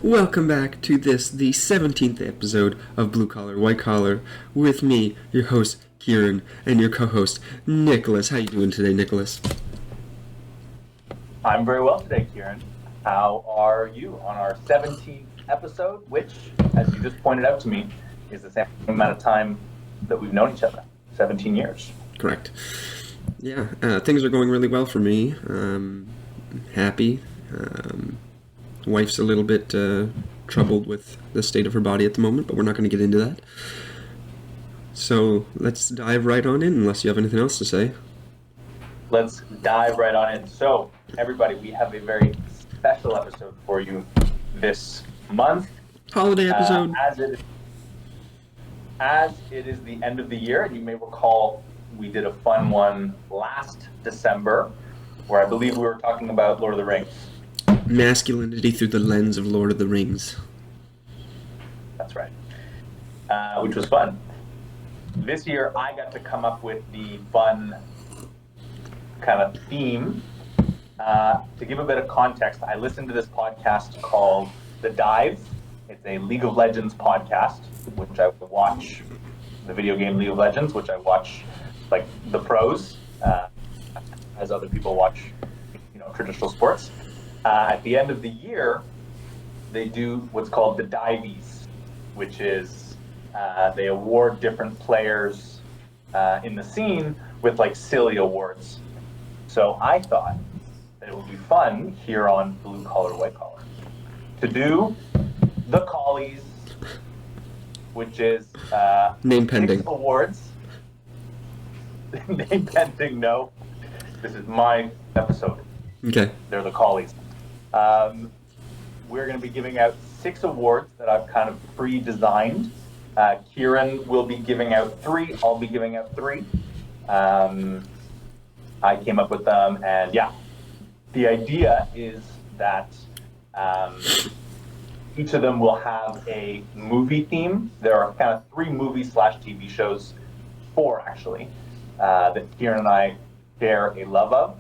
Welcome back to this, the 17th episode of Blue Collar, White Collar, with me, your host, Kieran, and your co-host, Nicholas. How you doing today, Nicholas? I'm very well today, Kieran. How are you on our 17th episode, which, as you just pointed out to me, is the same amount of time that we've known each other, 17 years. Correct. Yeah, things are going really well for me. Happy. Wife's a little bit troubled with the state of her body at the moment, but we're not going to get into that. So let's dive right on in, unless you have anything else to say. Let's dive right on in. So, everybody, we have a very special episode for you this month. Holiday episode. As it is the end of the year, and you may recall we did a fun one last December, where I believe we were talking about Lord of the Rings. Masculinity through the lens of Lord of the Rings. That's right. Which was fun. This year, I got to come up with the fun kind of theme. To give a bit of context, I listened to this podcast called The Dive. It's a League of Legends podcast, which I watch, the video game League of Legends, which I watch like the pros, as other people watch, traditional sports. At the end of the year, they do what's called the Divies, which is they award different players in the scene with like silly awards. So I thought that it would be fun here on Blue Collar, White Collar to do the Collies, which is Name pending. 6 awards. Name pending, no. This is my episode. Okay. They're the Collies. We're going to be giving out 6 awards that I've kind of pre-designed. Kieran will be giving out 3. I'll be giving out 3. I came up with them, and yeah, the idea is that each of them will have a movie theme. There are kind of 3 movie/TV shows, 4 actually, that Kieran and I share a love of.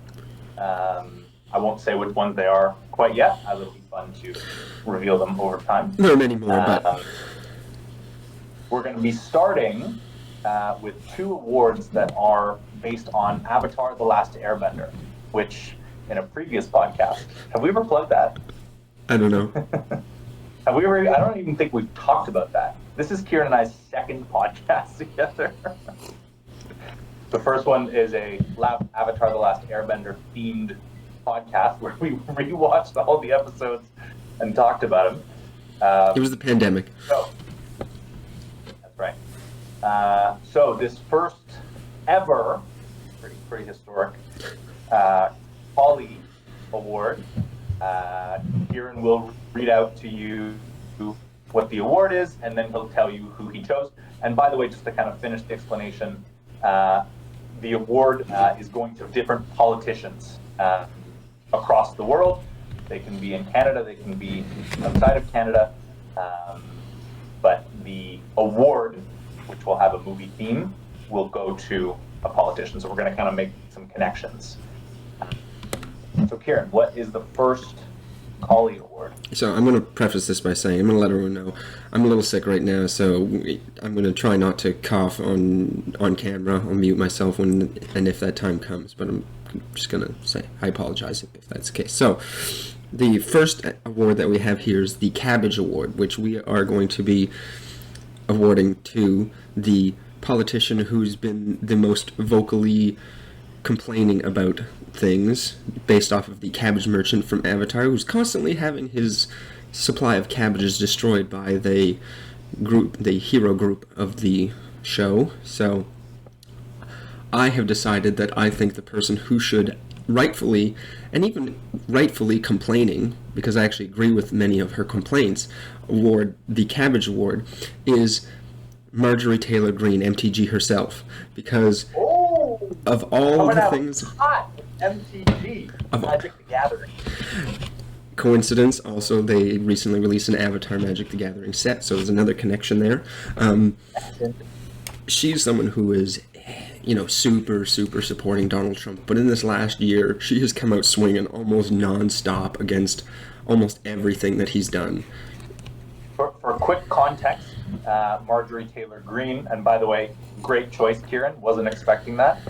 I won't say which ones they are quite yet, as it'll be fun to reveal them over time. There are many more, but we're going to be starting with 2 awards that are based on Avatar: The Last Airbender, which in a previous podcast, have we ever plugged that? I don't know. Have we ever? I don't even think we've talked about that. This is Kieran and I's second podcast together. The first one is a Avatar: The Last Airbender themed podcast where we rewatched all the episodes and talked about them. It was the pandemic. So, that's right. So this first ever, pretty historic, Collie award. Kieran will read out to you what the award is, and then he'll tell you who he chose. And by the way, just to kind of finish the explanation, the award is going to different politicians across the world. They can be in Canada, they can be outside of Canada, but the award, which will have a movie theme, will go to a politician. So we're going to kind of make some connections. So Kieran, what is the first Collie award? So I'm going to preface this by saying, I'm going to let everyone know, I'm a little sick right now, so I'm going to try not to cough on camera. I'll mute myself when and if that time comes, but I'm just going to say I apologize if that's the case. So the first award that we have here is the Cabbage Award, which we are going to be awarding to the politician who's been the most vocally complaining about things, based off of the cabbage merchant from Avatar, who's constantly having his supply of cabbages destroyed by the hero group of the show. So I have decided that I think the person who should rightfully, and even rightfully complaining, because I actually agree with many of her complaints, award the Cabbage Award, is Marjorie Taylor Greene, MTG herself, because of all the things. Hot MTG, Magic the Gathering. Coincidence, also they recently released an Avatar Magic the Gathering set, so there's another connection there. She's someone who is super supporting Donald Trump. But in this last year, she has come out swinging almost nonstop against almost everything that he's done. For quick context, Marjorie Taylor Greene, and by the way, great choice, Kieran. Wasn't expecting that.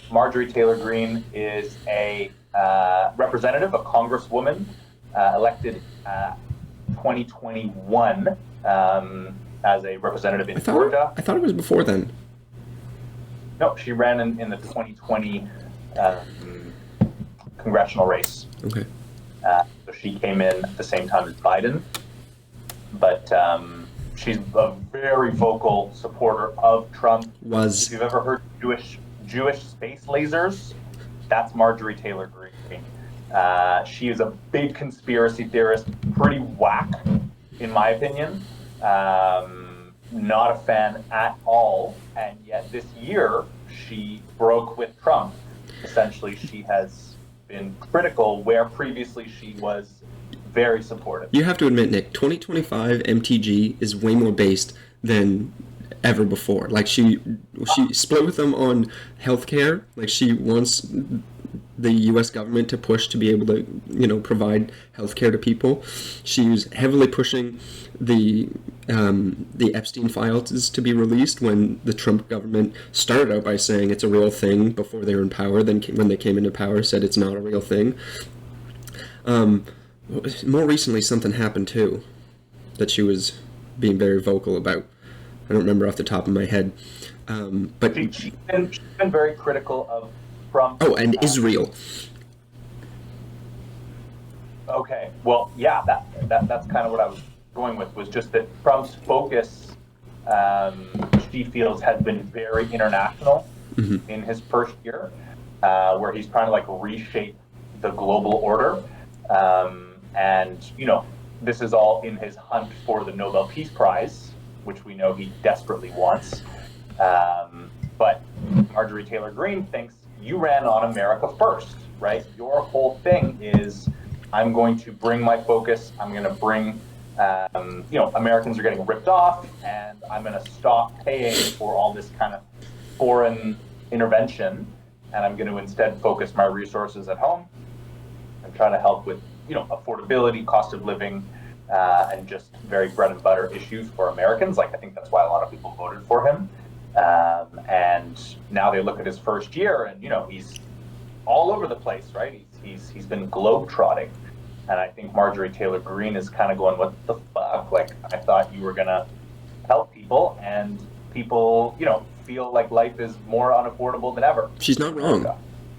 Marjorie Taylor Greene is a representative, a congresswoman, elected 2021 as a representative in Georgia. I thought it was before then. No, she ran in the 2020 congressional race. Okay. So she came in at the same time as Biden. But she's a very vocal supporter of Trump. If you've ever heard Jewish space lasers, that's Marjorie Taylor Greene. She is a big conspiracy theorist, pretty whack, in my opinion. Not a fan at all. And yet this year, she broke with Trump. Essentially, she has been critical where previously she was very supportive. You have to admit, Nick, 2025 MTG is way more based than ever before. Like, she split with them on healthcare. Like, she wants the U.S. government to push to be able to, provide healthcare to people. She was heavily pushing the Epstein files to be released when the Trump government started out by saying it's a real thing before they were in power. Then when they came into power, said it's not a real thing. More recently, something happened too that she was being very vocal about. I don't remember off the top of my head. But she's been very critical of Trump. Oh, and Israel. Okay, well, yeah, that's kind of what I was going with, was just that Trump's focus, she feels, has been very international in his first year, where he's trying to like reshape the global order. And, this is all in his hunt for the Nobel Peace Prize, which we know he desperately wants. But Marjorie Taylor Greene thinks you ran on America first, right? Your whole thing is, I'm going to bring my focus, I'm going to bring, Americans are getting ripped off, and I'm going to stop paying for all this kind of foreign intervention, and I'm going to instead focus my resources at home and try to help with, affordability, cost of living, and just very bread and butter issues for Americans. Like, I think that's why a lot of people voted for him. And now they look at his first year, and he's all over the place, right? He's been globetrotting, and I think Marjorie Taylor Greene is kind of going, "What the fuck? Like, I thought you were gonna help people, and people, feel like life is more unaffordable than ever." She's not wrong.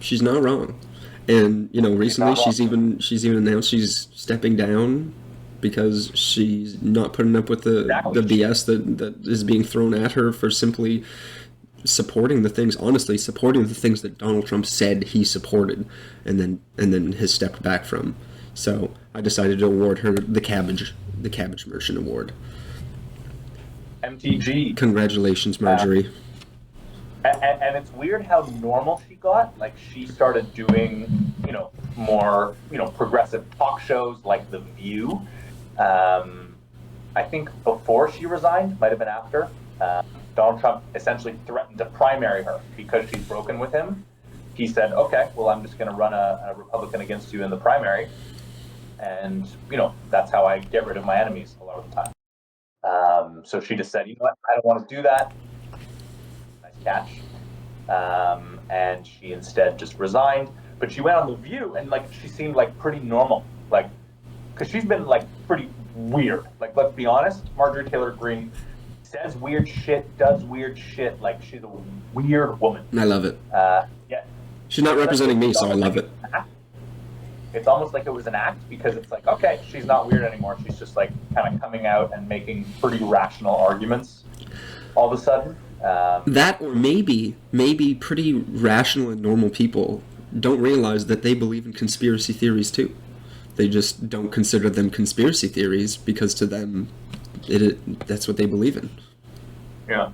She's not wrong. And recently she's even announced she's stepping down because she's not putting up with the BS that is being thrown at her for simply supporting the things that Donald Trump said he supported, and then has stepped back from. So I decided to award her the Cabbage Merchant Award. MTG. Congratulations, Marjorie. And it's weird how normal she got. Like, she started doing, more, progressive talk shows like The View. I think before she resigned, might have been after, Donald Trump essentially threatened to primary her because she's broken with him. He said, okay, well, I'm just going to run a Republican against you in the primary. And, that's how I get rid of my enemies a lot of the time. So she just said, you know what, I don't want to do that. Nice catch. And she instead just resigned. But she went on The View, and, she seemed, pretty normal. Because she's been, pretty weird. Let's be honest, Marjorie Taylor Greene says weird shit, does weird shit. She's a weird woman. I love it. Yeah. She's not representing me, so I love it. It's almost like it was an act, because it's okay, she's not weird anymore. She's just, kind of coming out and making pretty rational arguments all of a sudden. That, or maybe pretty rational and normal people don't realize that they believe in conspiracy theories too. They just don't consider them conspiracy theories because to them, that's what they believe in. Yeah.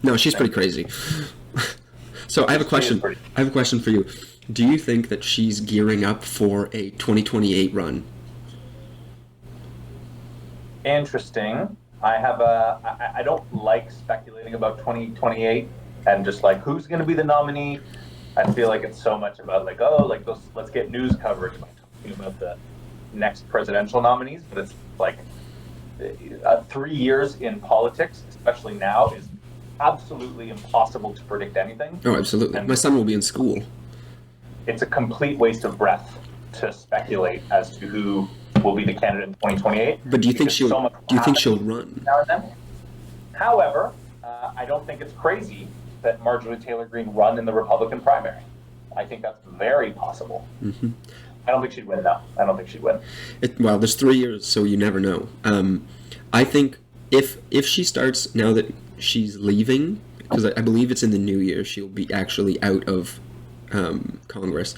No, she's pretty crazy. So I have a question. I have a question for you. Do you think that she's gearing up for a 2028 run? Interesting. I don't like speculating about 2028 and just like who's going to be the nominee. I feel like it's so much about like, oh, like let's get news coverage by talking about the next presidential nominees, but it's like 3 years in politics, especially now, is absolutely impossible to predict anything. Oh, absolutely. And My son will be in school. it's a complete waste of breath to speculate as to who will be the candidate in 2028. But do you think she'll? So Do you think she'll run? now and then. However, I don't think it's crazy that Marjorie Taylor Greene run in the Republican primary. I think that's very possible. Mm-hmm. I don't think she'd win, though. I don't think she'd win. Well, there's 3 years, so you never know. I think if she starts now that she's leaving, because I believe it's in the new year, she'll be actually out of Congress.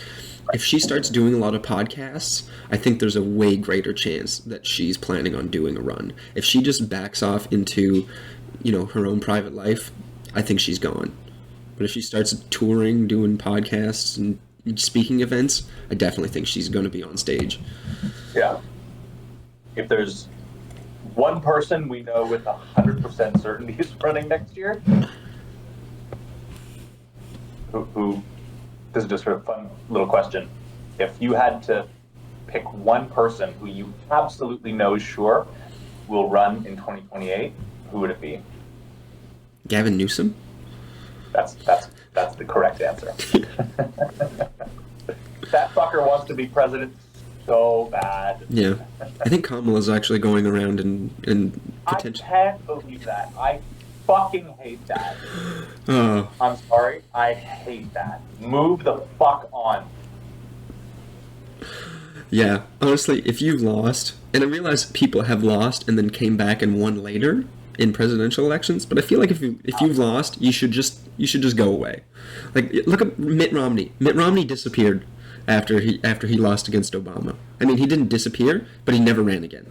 If she starts doing a lot of podcasts, I think there's a way greater chance that she's planning on doing a run. If she just backs off into, her own private life, I think she's gone. But if she starts touring, doing podcasts, and speaking events, I definitely think she's going to be on stage. Yeah. If there's one person we know with 100% certainty is running next year, who this is just a fun little question. If you had to pick one person who you absolutely know is sure will run in 2028, who would it be? Gavin Newsom? That's the correct answer. That fucker wants to be president so bad. Yeah. I think Kamala's actually going around and potentially... I can't believe that. I fucking hate that. Oh. I'm sorry. I hate that. Move the fuck on. Yeah. Honestly, if you've lost, and I realize people have lost and then came back and won later in presidential elections, but I feel like if you've lost, you should just go away. Like, look at Mitt Romney. Mitt Romney disappeared after he lost against Obama. I mean, he didn't disappear, but he never ran again.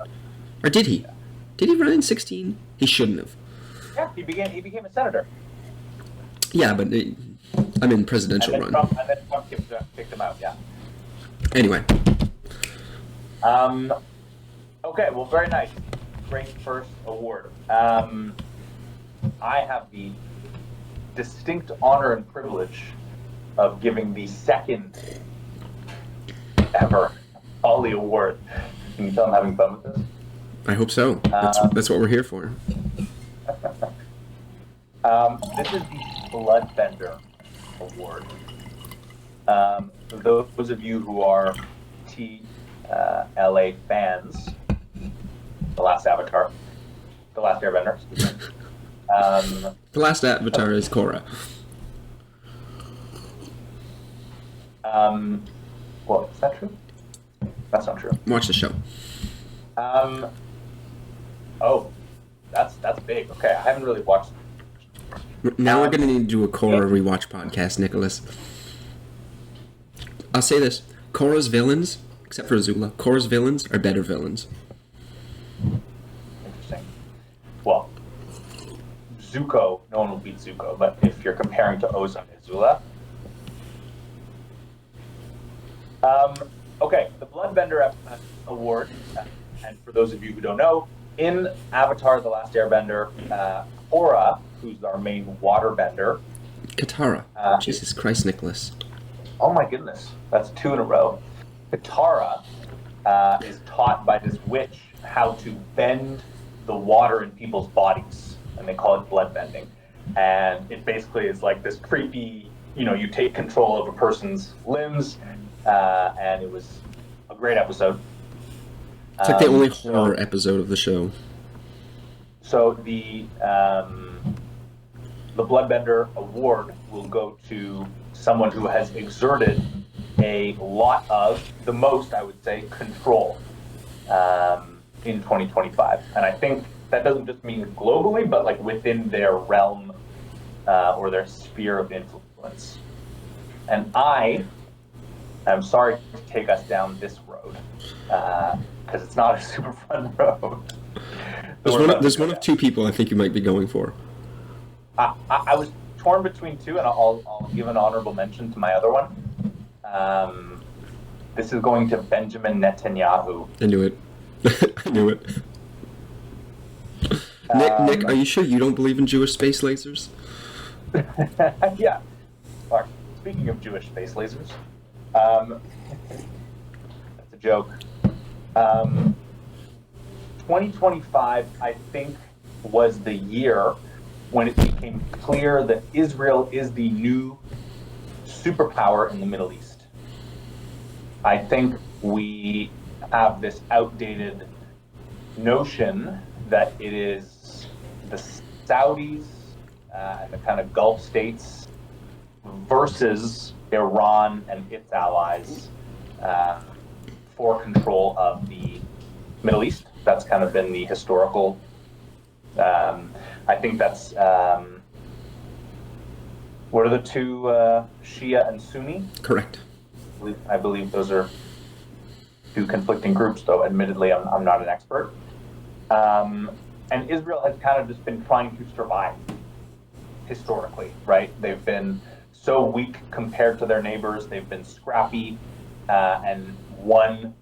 Or did he? Did he run in 2016? He shouldn't have. Yeah, he became a senator. Yeah, but I'm in presidential and run. then Trump kicked him out. Yeah. Anyway. Okay. Well, very nice. Great first award. I have the distinct honor and privilege of giving the second ever Collie Award. Can you tell I'm having fun with this? I hope so. That's what we're here for. This is the Bloodbender Award. For those of you who are LA fans, The Last Avatar, The Last Airbender, excuse me. The Last Avatar is Korra. Well, is that true? That's not true. Watch the show. Oh, that's big. Okay, I haven't really watched. Now we're gonna need to do a Korra rewatch podcast, Nicholas. I'll say this: Korra's villains, except for Azula, Korra's villains are better villains. Interesting. Well, Zuko, no one will beat Zuko, but if you're comparing to Ozai and Azula. Okay, the Bloodbender Award, and for those of you who don't know, in Avatar: The Last Airbender, Korra, who's our main waterbender. Katara. Jesus Christ, Nicholas. Oh my goodness, that's 2 in a row. Katara is taught by this witch how to bend the water in people's bodies, and they call it bloodbending. And it basically is like this creepy, you take control of a person's limbs, and it was a great episode. It's like the only horror episode of the show. So the Bloodbender Award will go to someone who has exerted a lot of, the most, I would say, control in 2025. And I think that doesn't just mean globally, but like within their realm or their sphere of influence. And I am sorry to take us down this road because it's not a super fun road. There's one of 2 people I think you might be going for. I was torn between 2, and I'll give an honorable mention to my other one. This is going to Benjamin Netanyahu. I knew it. I knew it. Nick, are you sure you don't believe in Jewish space lasers? Yeah. Mark, speaking of Jewish space lasers, that's a joke. 2025, I think, was the year when it became clear that Israel is the new superpower in the Middle East. I think we have this outdated notion that it is the Saudis and the kind of Gulf states versus Iran and its allies for control of the Middle East. That's kind of been the historical. I think that's what are the two, Shia and Sunni? Correct. I believe those are two conflicting groups, though admittedly I'm not an expert. And Israel has kind of just been trying to survive historically, right? They've been so weak compared to their neighbors. They've been scrappy and won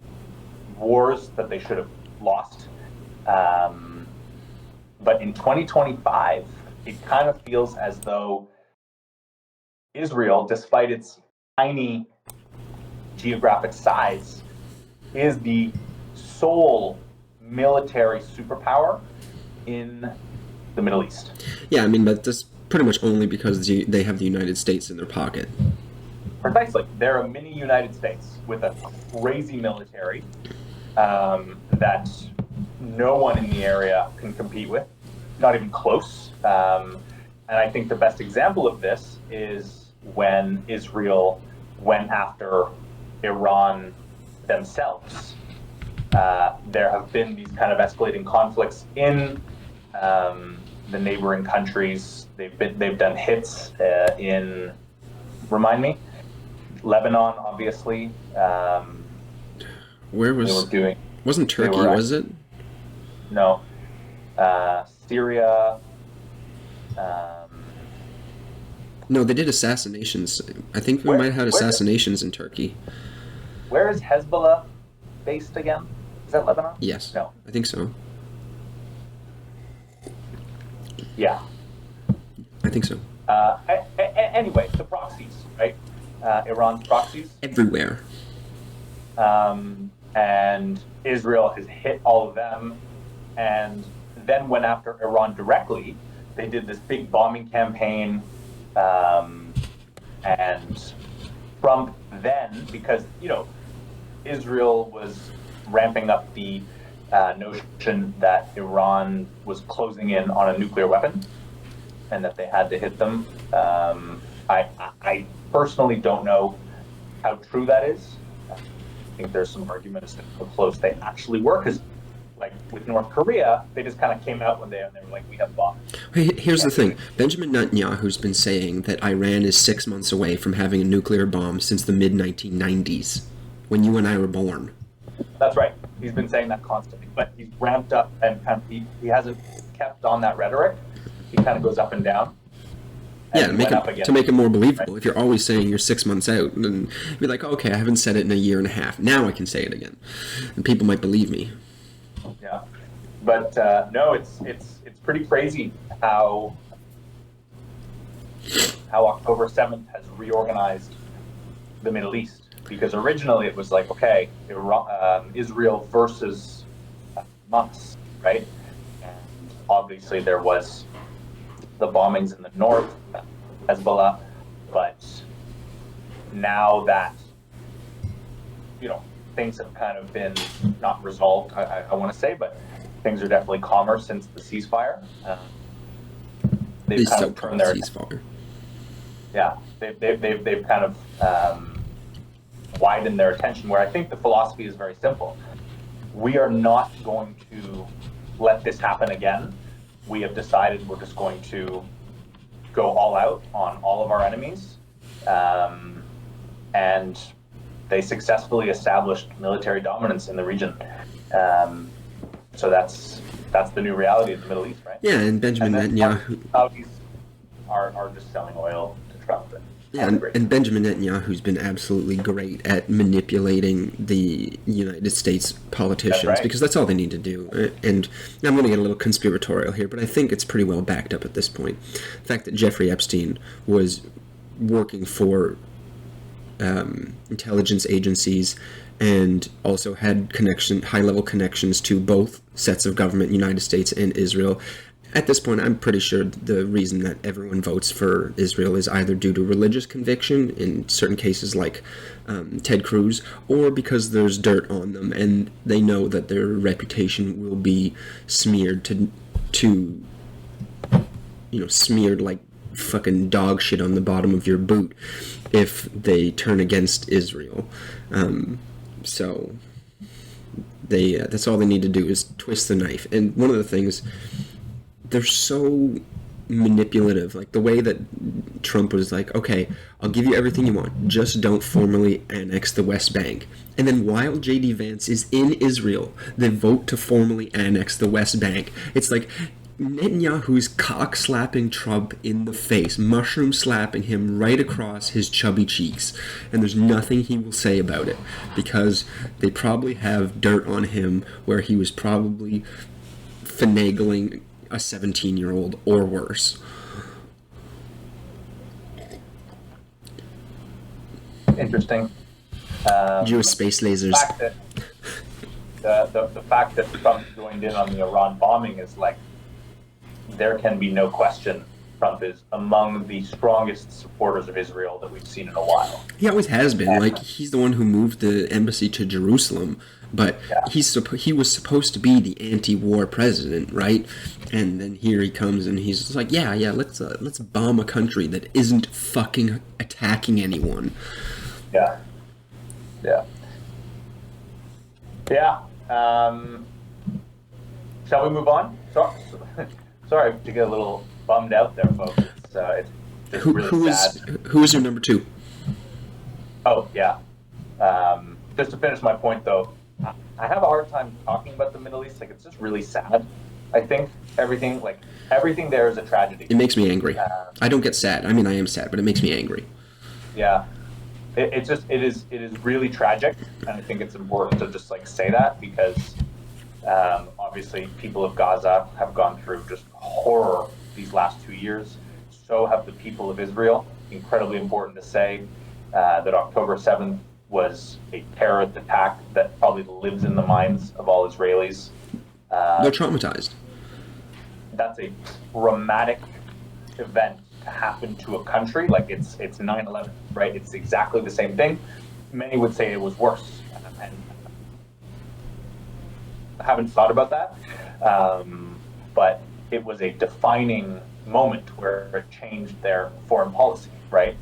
wars that they should have lost. But in 2025, it kind of feels as though Israel, despite its tiny geographic size, is the sole military superpower in the Middle East. Yeah, I mean, but that's pretty much only because they have the United States in their pocket. Precisely. They're a mini United States with a crazy military that no one in the area can compete with, not even close. And I think the best example of this is when Israel went after Iran themselves. There have been these kind of escalating conflicts in the neighboring countries. They've done hits in, remind me, Lebanon, obviously. Where was? Wasn't Turkey? Was it? No. Syria. No, they did assassinations. I think we might have had assassinations in Turkey. Where is Hezbollah based again? Is that Lebanon? Yes. No. I think so. Yeah. I think so. Anyway, the proxies, right? Iran's proxies. Everywhere. And Israel has hit all of them and then went after Iran directly. They did this big bombing campaign. And Trump then, because, Israel was ramping up the notion that Iran was closing in on a nuclear weapon and that they had to hit them. I personally don't know how true that is. I think there's some arguments that how close they actually were, because like with North Korea, they just kind of came out one day and they were like, we have bombs. Here's the thing. Benjamin Netanyahu's been saying that Iran is 6 months away from having a nuclear bomb since the mid-1990s, when you and I were born. That's right. He's been saying that constantly, but he's ramped up and kind of, he hasn't kept on that rhetoric. He kind of goes up and down. Yeah, to make it more believable. Right. If you're always saying you're 6 months out, then be like, okay, I haven't said it in a year and a half. Now I can say it again, and people might believe me. Yeah, but no, it's pretty crazy how October 7th has reorganized the Middle East, because originally it was like, okay, Israel versus Hamas, right? And obviously there was the bombings in the north, Hezbollah, but now that things have kind of been not resolved, I want to say, but things are definitely calmer since the ceasefire. They've kind of turned their ceasefire. Yeah, they've kind of widened their attention. Where I think the philosophy is very simple: we are not going to let this happen again. We have decided we're just going to go all out on all of our enemies, and they successfully established military dominance in the region. So that's the new reality of the Middle East, right? Yeah, and Benjamin Netanyahu. Saudis are just selling oil to Trump. Yeah, and Benjamin Netanyahu's been absolutely great at manipulating the United States politicians, That's right. because that's all they need to do. And I'm going to get a little conspiratorial here, but I think it's pretty well backed up at this point. The fact that Jeffrey Epstein was working for intelligence agencies and also had high-level connections to both sets of government, United States and Israel. At this point, I'm pretty sure the reason that everyone votes for Israel is either due to religious conviction, in certain cases like Ted Cruz, or because there's dirt on them and they know that their reputation will be smeared smeared like fucking dog shit on the bottom of your boot if they turn against Israel. So that's all they need to do is twist the knife. And one of the things, they're so manipulative. Like the way that Trump was like, okay, I'll give you everything you want, just don't formally annex the West Bank. And then while J.D. Vance is in Israel, they vote to formally annex the West Bank. It's like Netanyahu's cock-slapping Trump in the face, mushroom-slapping him right across his chubby cheeks. And there's nothing he will say about it, because they probably have dirt on him where he was probably finagling a 17-year-old or worse. Interesting. Jewish space lasers. The fact that Trump joined in on the Iran bombing is like, there can be no question Trump is among the strongest supporters of Israel that we've seen in a while. He always has been. Like, he's the one who moved the embassy to Jerusalem, but Yeah. he was supposed to be the anti-war president, right? And then here he comes and he's just like, yeah, let's bomb a country that isn't fucking attacking anyone. Yeah. Shall we move on? Sorry to get a little bummed out there, folks. It's really sad. Who is your number two? Oh, yeah. Just to finish my point, though, I have a hard time talking about the Middle East. Like, it's just really sad. I think everything there is a tragedy. It makes me angry. I don't get sad. I mean, I am sad, but it makes me angry. Yeah. It is really tragic, and I think it's important to just like say that, because obviously people of Gaza have gone through just horror these last 2 years. So have the people of Israel. Incredibly important to say that October 7th was a terrorist attack that probably lives in the minds of all Israelis. They're traumatized. That's a traumatic event to happen to a country. Like, it's 9/11, right? It's exactly the same thing. Many would say it was worse, and I haven't thought about that, but it was a defining moment where it changed their foreign policy, right?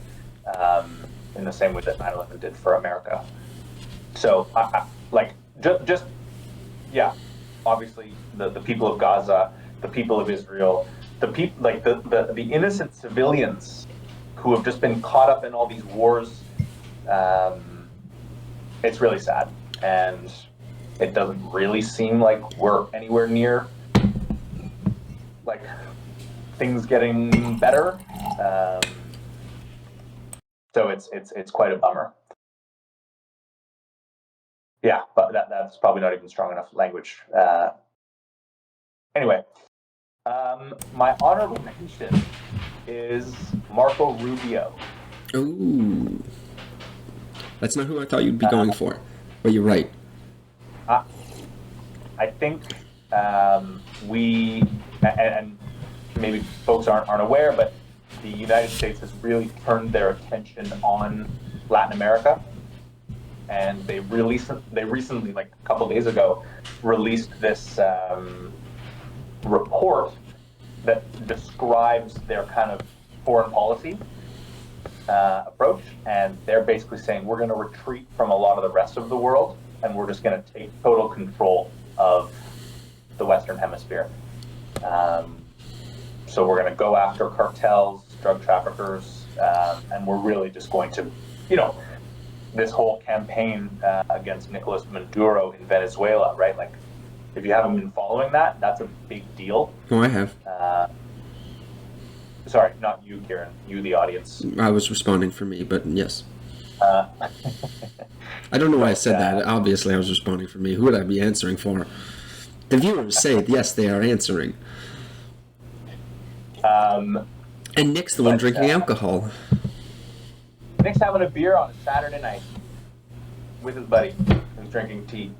In the same way that 9/11 did for America. So, obviously the people of Gaza, the people of Israel, the innocent civilians who have just been caught up in all these wars. It's really sad, and it doesn't really seem like we're anywhere near like things getting better. So it's quite a bummer. Yeah, but that's probably not even strong enough language. Anyway, my honorable mention is Marco Rubio. Ooh. That's not who I thought you'd be going for, but you're right. I think we, and maybe folks aren't aware, but the United States has really turned their attention on Latin America. And they recently, like a couple days ago, released this report that describes their kind of foreign policy approach. And they're basically saying, we're going to retreat from a lot of the rest of the world, and we're just going to take total control of the Western Hemisphere. So we're going to go after cartels, drug traffickers, and we're really just going to, this whole campaign against Nicolas Maduro in Venezuela, right? Like, if you haven't been following that, that's a big deal. Oh, I have. Sorry, not you, Kieran. You, the audience. I was responding for me, but yes. Uh, I don't know why I said but, that. Obviously, I was responding for me. Who would I be answering for? The viewers say, yes, they are answering. um, And Nick's the one but, drinking alcohol. Nick's having a beer on a Saturday night with his buddy who's drinking tea.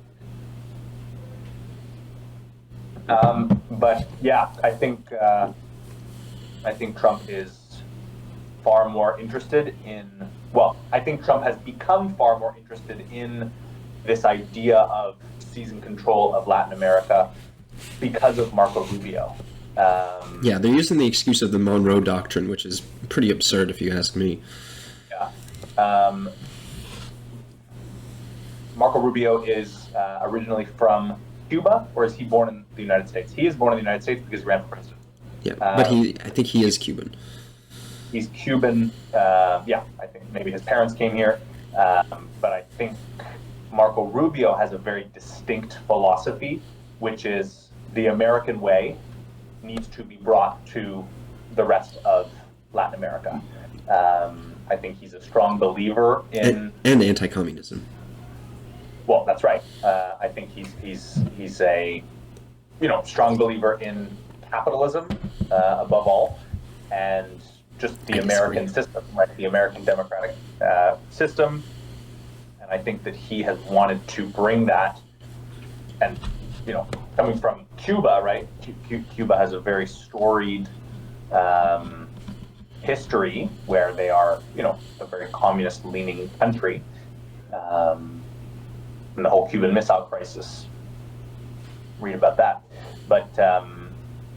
But yeah, I think Trump is far more interested in. Well, I think Trump has become far more interested in this idea of seizing control of Latin America because of Marco Rubio. Yeah, they're using the excuse of the Monroe Doctrine, which is pretty absurd if you ask me. Yeah. Marco Rubio is originally from Cuba, or is he born in the United States? He is born in the United States because he ran for president. Yeah, but I think he is Cuban. He's Cuban. Yeah, I think maybe his parents came here. But I think Marco Rubio has a very distinct philosophy, which is the American way needs to be brought to the rest of Latin America. I think he's a strong believer in and anti-communism. Well, that's right. I think he's a strong believer in capitalism above all, and just the American system, right? The American democratic system. And I think that he has wanted to bring that, and coming from Cuba, right? Cuba has a very storied history where they are, a very communist-leaning country. And the whole Cuban Missile Crisis. Read about that. But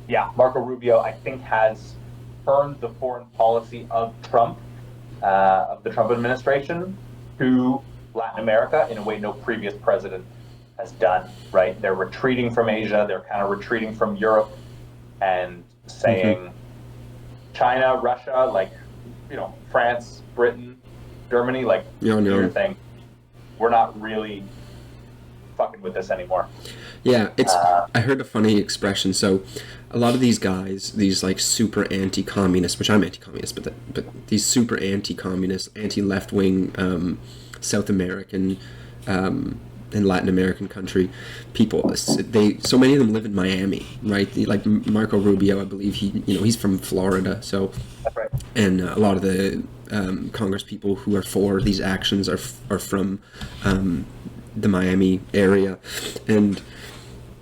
yeah, Marco Rubio, I think, has turned the foreign policy of Trump, of the Trump administration, to Latin America in a way no previous president has done, right? They're retreating from Asia, they're kind of retreating from Europe and saying China, Russia, like, France, Britain, Germany, like, here's the thing. We're not really fucking with this anymore. Yeah, I heard a funny expression. So a lot of these guys, these like super anti-communist, which I'm anti-communist, but these super anti-communist, anti-left-wing South American and Latin American country people, so many of them live in Miami, right? Like Marco Rubio, I believe he's from Florida, so that's right. And a lot of the Congress people who are for these actions are from the Miami area, and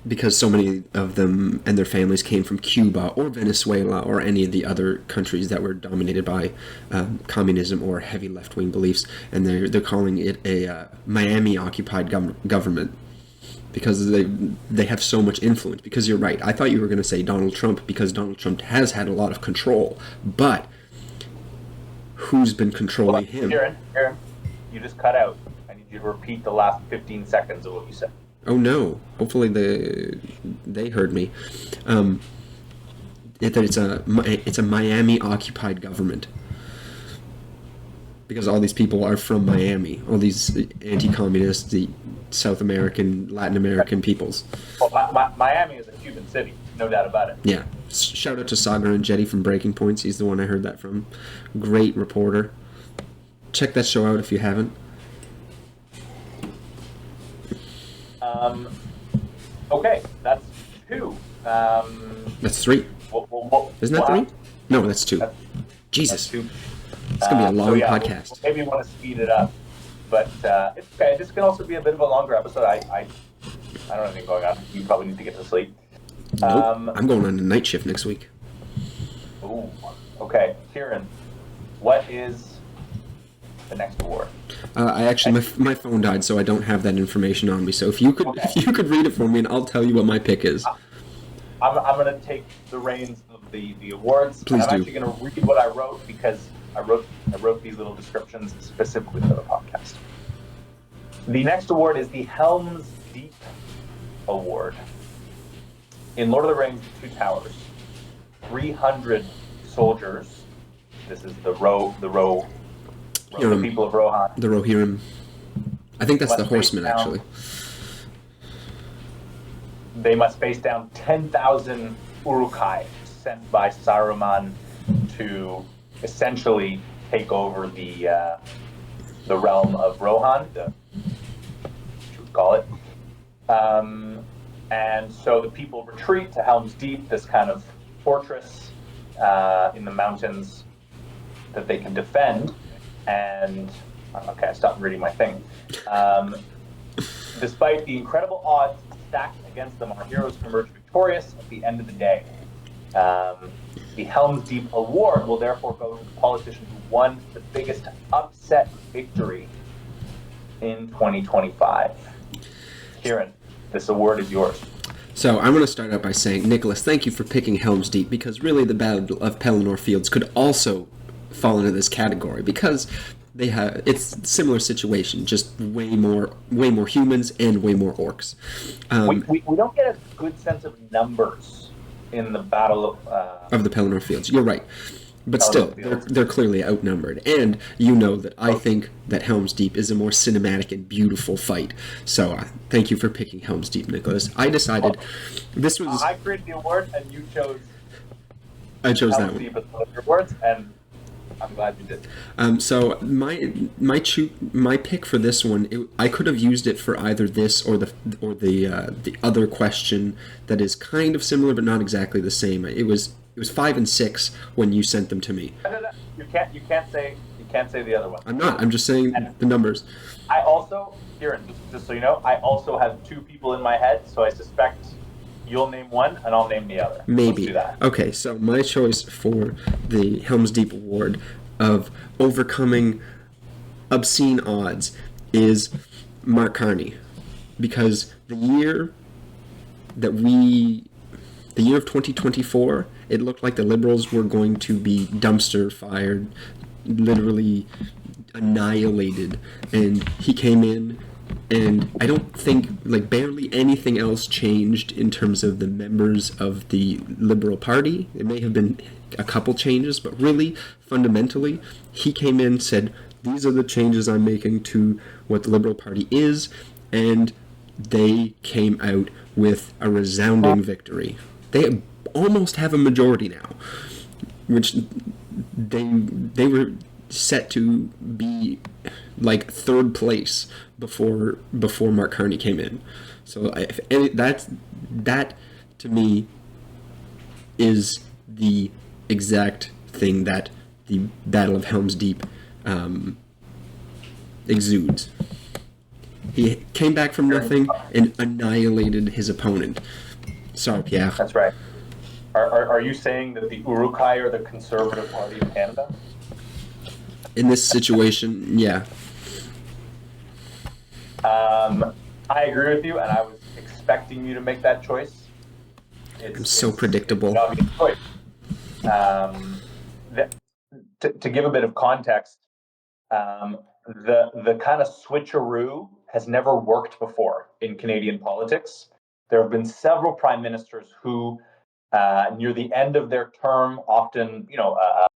because so many of them and their families came from Cuba or Venezuela or any of the other countries that were dominated by communism or heavy left-wing beliefs, and they're calling it a Miami-occupied government because they have so much influence. Because you're right, I thought you were going to say Donald Trump, because Donald Trump has had a lot of control, but who's been controlling him? Aaron, you just cut out. I need you to repeat the last 15 seconds of what you said. Oh no! Hopefully they heard me. It's a Miami-occupied government because all these people are from Miami. All these anti-communist, the South American, Latin American peoples. Well, Miami is a Cuban city, no doubt about it. Yeah. Shout out to Sagar and Jetty from Breaking Points. He's the one I heard that from. Great reporter. Check that show out if you haven't. Okay, that's two. That's three. Isn't that three? No, that's two. Jesus. That's two. It's going to be a long podcast. We'll maybe want to speed it up. But it's okay. This can also be a bit of a longer episode. I don't have anything going on. You probably need to get to sleep. Nope. I'm going on a night shift next week. Ooh. Okay. Kieran, what is the next award? I actually, my phone died, so I don't have that information on me. So if you could read it for me, and I'll tell you what my pick is. I'm going to take the reins of the awards. Please I'm do. actually going to read what I wrote because I wrote these little descriptions specifically for the podcast. The next award is the Helm's Deep Award. In Lord of the Rings: Two Towers, 300 soldiers. This is the people of Rohan. The Rohirrim. I think that's the horsemen, actually. They must face down 10,000 Uruk-hai sent by Saruman to essentially take over the realm of Rohan, what you would call it. And so the people retreat to Helm's Deep, this kind of fortress in the mountains that they can defend. And okay, I stopped reading my thing. Despite the incredible odds stacked against them, our heroes emerge victorious at the end of the day. The Helm's Deep Award will therefore go to the politician who won the biggest upset victory in 2025. Kieran, this award is yours. So I'm going to start out by saying, Nicholas, thank you for picking Helm's Deep, because really the Battle of Pelennor Fields could also fall into this category, because it's a similar situation, just way more humans and way more orcs. We don't get a good sense of numbers in the Battle of the Pelennor Fields. You're right. But still, they're clearly outnumbered. And you know that I think that Helm's Deep is a more cinematic and beautiful fight. So thank you for picking Helm's Deep, Nicholas. I decided this was... I created the award, and you chose... I chose Helm's that one. Deep as one of your awards, and I'm glad you did. So my pick for this one, I could have used it for either this or the other question that is kind of similar but not exactly the same. It was 5 and 6 when you sent them to me. No. You can't say the other one. I'm not. I'm just saying the numbers. I also, Kieran, just so you know, I also have two people in my head, so I suspect you'll name one and I'll name the other. Maybe. Let's do that. Okay, so my choice for the Helm's Deep Award of overcoming obscene odds is Mark Carney, because the year of 2024, it looked like the Liberals were going to be dumpster fired, literally annihilated, and he came in, and I don't think, barely anything else changed in terms of the members of the Liberal Party. It may have been a couple changes, but really, fundamentally, he came in, said, these are the changes I'm making to what the Liberal Party is, and they came out with a resounding victory. They almost have a majority now, which they were set to be third place before Mark Carney came in. So that to me is the exact thing that the Battle of Helm's Deep exudes. He came back from nothing and annihilated his opponent. Sorry, Pierre. That's right. Are you saying that the Uruk-hai are the Conservative Party of Canada? In this situation, yeah. I agree with you, and I was expecting you to make that choice. I'm so predictable. An obvious choice. To give a bit of context, the kind of switcheroo has never worked before in Canadian politics. There have been several prime ministers who, near the end of their term, often, a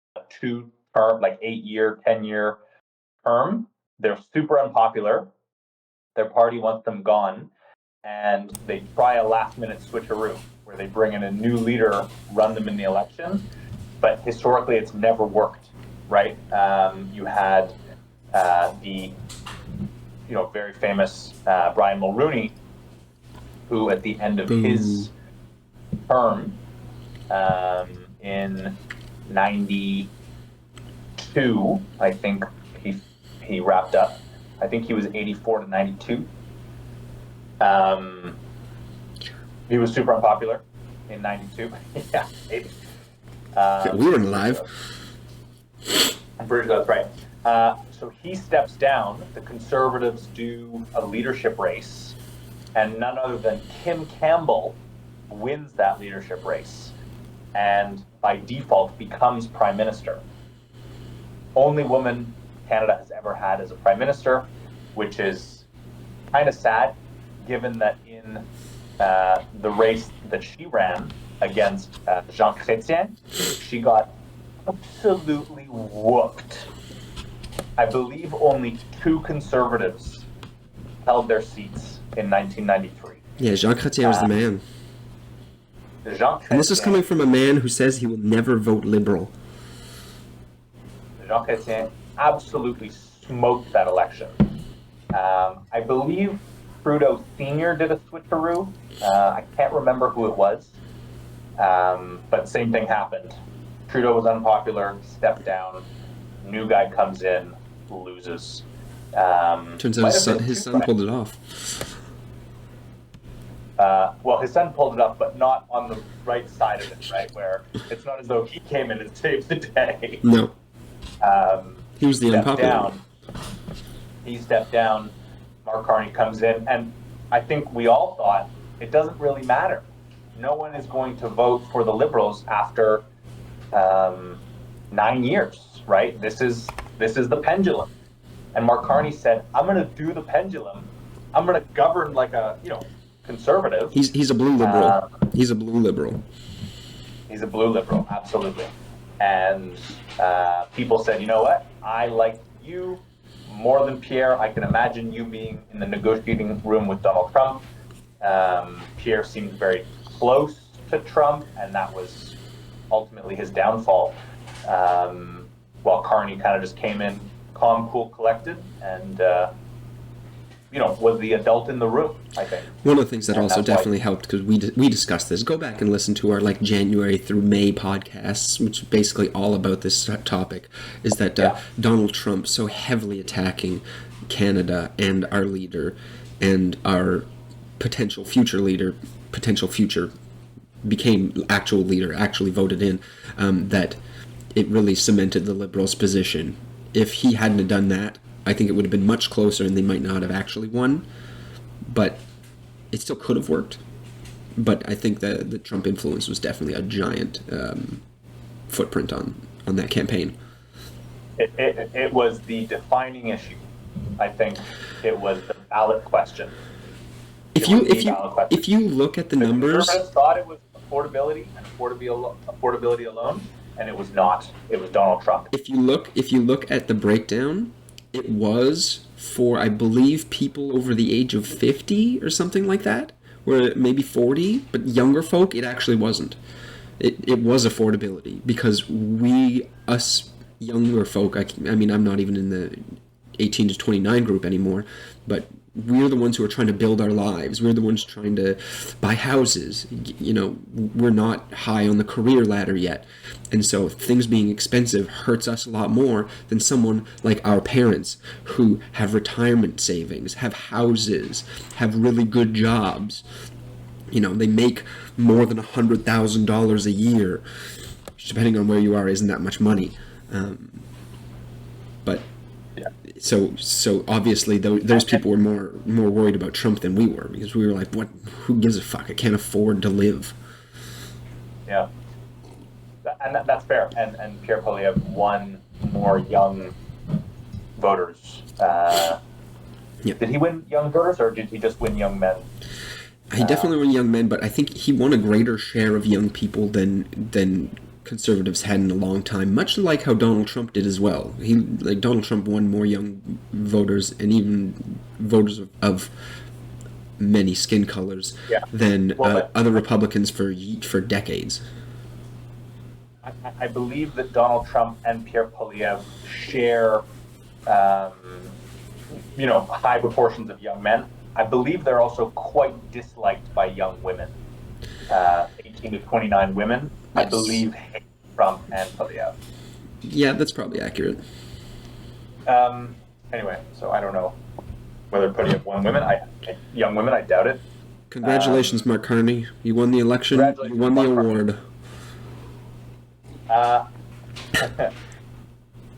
2-term, 8-year, 10-year term, they're super unpopular. Their party wants them gone, and they try a last-minute switcheroo where they bring in a new leader, run them in the election. But historically, it's never worked, right? You had the very famous Brian Mulroney, who at the end of his term in 92, I think he wrapped up. I think he was 84 to 92. He was super unpopular in 92. Yeah, maybe. We weren't alive. I'm pretty sure that's right. So he steps down. The Conservatives do a leadership race, and none other than Kim Campbell wins that leadership race, and by default becomes prime minister. Only woman Canada has ever had as a prime minister, which is kind of sad, given that in the race that she ran against Jean Chrétien, she got absolutely whooped. I believe only 2 Conservatives held their seats in 1993. Yeah, Jean Chrétien was the man. Jean Chrétien, And this is coming from a man who says he will never vote Liberal. Jean Chrétien absolutely smoked that election. I believe Trudeau Sr. did a switcheroo. I can't remember who it was, but same thing happened. Trudeau was unpopular, stepped down. New guy comes in, loses. Turns out his son pulled it off. Well, his son pulled it up, but not on the right side of it, right? Where it's not as though he came in and saved the day. No. He was the unpopular. He stepped down. Mark Carney comes in, and I think we all thought it doesn't really matter. No one is going to vote for the Liberals after 9 years, right? This is the pendulum. And Mark Carney said, "I'm going to do the pendulum. I'm going to govern like a conservative." He's a blue liberal. He's a blue liberal. He's a blue liberal, absolutely. And people said, "You know what? I like you more than Pierre. I can imagine you being in the negotiating room with Donald Trump." Pierre seemed very close to Trump, and that was ultimately his downfall. While Carney kind of just came in calm, cool, collected, and was the adult in the room, I think. One of the things that also definitely helped, because we discussed this, go back and listen to our January through May podcasts, which is basically all about this topic, is that Donald Trump so heavily attacking Canada and our leader and our potential future leader, became actual leader, actually voted in, that it really cemented the Liberals' position. If he hadn't have done that, I think it would have been much closer and they might not have actually won, but it still could have worked. But I think that the Trump influence was definitely a giant footprint on that campaign. It was the defining issue. I think it was the ballot question. If you look at the numbers, conservatives thought it was affordability and affordability alone, and it was not. It was Donald Trump. If you look at the breakdown, it was for, I believe, people over the age of 50 or something like that, or maybe 40, but younger folk, it actually wasn't. It was affordability, because us younger folk, I mean, I'm not even in the 18 to 29 group anymore, but we're the ones who are trying to build our lives. We're the ones trying to buy houses. We're not high on the career ladder yet. And so things being expensive hurts us a lot more than someone like our parents, who have retirement savings, have houses, have really good jobs. They make more than $100,000 a year, which, depending on where you are, isn't that much money. But so obviously those people were more worried about Trump than we were, because we were like, what? Who gives a fuck? I can't afford to live. Yeah, and that's fair. And Pierre Poilievre won more young voters. Did he win young voters, or did he just win young men? He definitely won young men, but I think he won a greater share of young people than conservatives had in a long time, much like how Donald Trump did as well. Donald Trump won more young voters, and even voters of many skin colors, than other Republicans for Decades. I believe that Donald Trump and Pierre Poilievre share, high proportions of young men. I believe they're also quite disliked by young women. 18 to 29 women, yes. I believe, hate Trump and Poilievre. Yeah, that's probably accurate. Anyway, so I don't know whether Poilievre won young women, I doubt it. Congratulations, Mark Carney. You won the election. You won the award.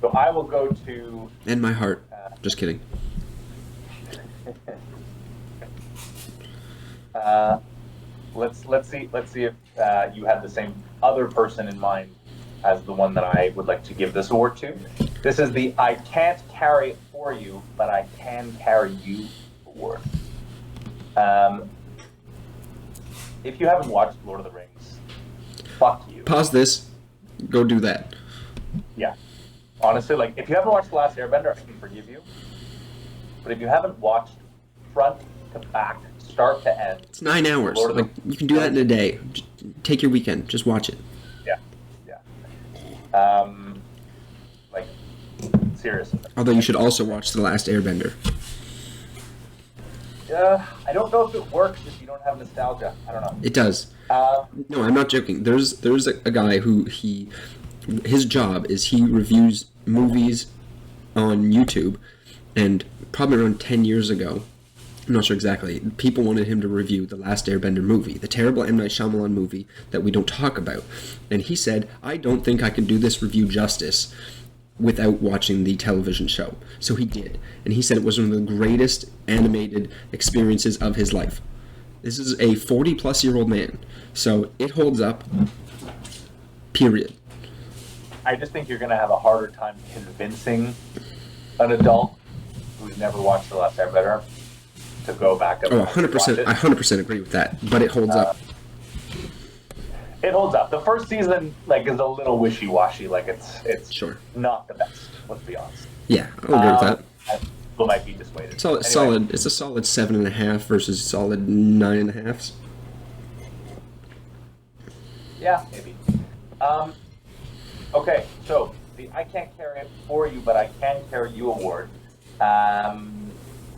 So I will go to... And my heart. Just kidding. Let's see if you had the same other person in mind as the one that I would like to give this award to. This is the "I can't carry it for you, but I can carry you" award. If you haven't watched Lord of the Rings, fuck you. Pause this. Go do that. Yeah. Honestly, if you haven't watched The Last Airbender, I can forgive you. But if you haven't watched front to back, start to end... It's 9 hours. You can do that in a day. Just take your weekend. Just watch it. Yeah. seriously. Although you should also watch The Last Airbender. I don't know if it works if you don't have nostalgia. I don't know. It does. No, I'm not joking. There's a guy who his job is he reviews movies on YouTube, and probably around 10 years ago, I'm not sure exactly, people wanted him to review The Last Airbender movie, the terrible M. Night Shyamalan movie that we don't talk about. And he said, I don't think I can do this review justice without watching the television show. So he did. And he said it was one of the greatest animated experiences of his life. This is a 40-plus-year-old man. So it holds up, period. I just think you're going to have a harder time convincing an adult who's never watched The Last Airbender to go back and 100%. I 100% agree with that, but it holds up. It holds up. The first season, like, is a little wishy-washy. Like, it's Sure. not the best. Let's be honest. Yeah, I'll agree with that. People might be dissuaded. Solid. It's a solid 7.5 versus solid 9.5. Yeah, maybe. Okay, so the I Can't Carry It For You, But I Can Carry You award.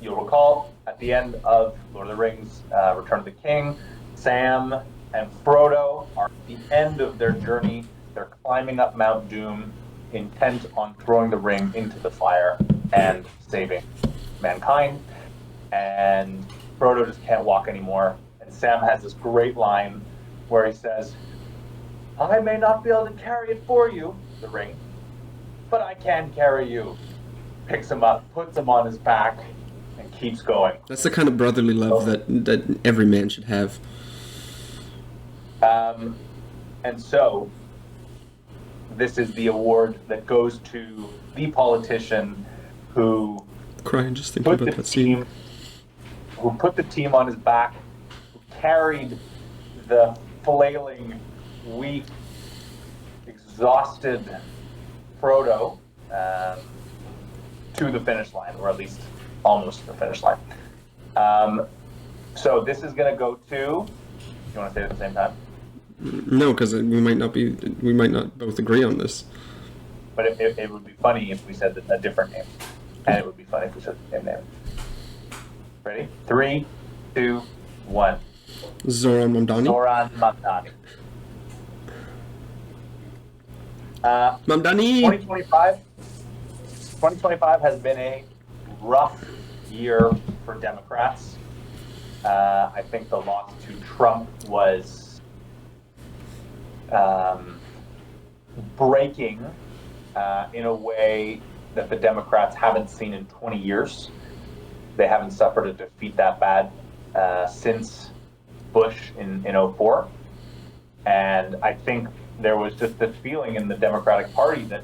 You'll recall at the end of Lord of the Rings, Return of the King, Sam and Frodo are at the end of their journey. They're climbing up Mount Doom, intent on throwing the ring into the fire and saving mankind. And Frodo just can't walk anymore. And Sam has this great line where he says, I may not be able to carry it for you, the ring, but I can carry you. Picks him up, puts him on his back, and keeps going. That's the kind of brotherly love that every man should have. And so, this is the award that goes to the politician who Crying just thinking about that scene. Who put the team on his back, who carried the flailing, weak, exhausted Frodo to the finish line, or at least almost the finish line. So this is going to go to. You want to say it at the same time? No, because we might not both agree on this. But it would be funny if we said a different name, and it would be funny if we said the same name. Ready? 3, 2, 1. Zoran Mamdani. Zoran Mamdani. Mamdani. 2025 has been a rough year for Democrats. I think the loss to Trump was breaking in a way that the Democrats haven't seen in 20 years. They haven't suffered a defeat that bad since Bush in 2004. And I think there was just this feeling in the Democratic Party that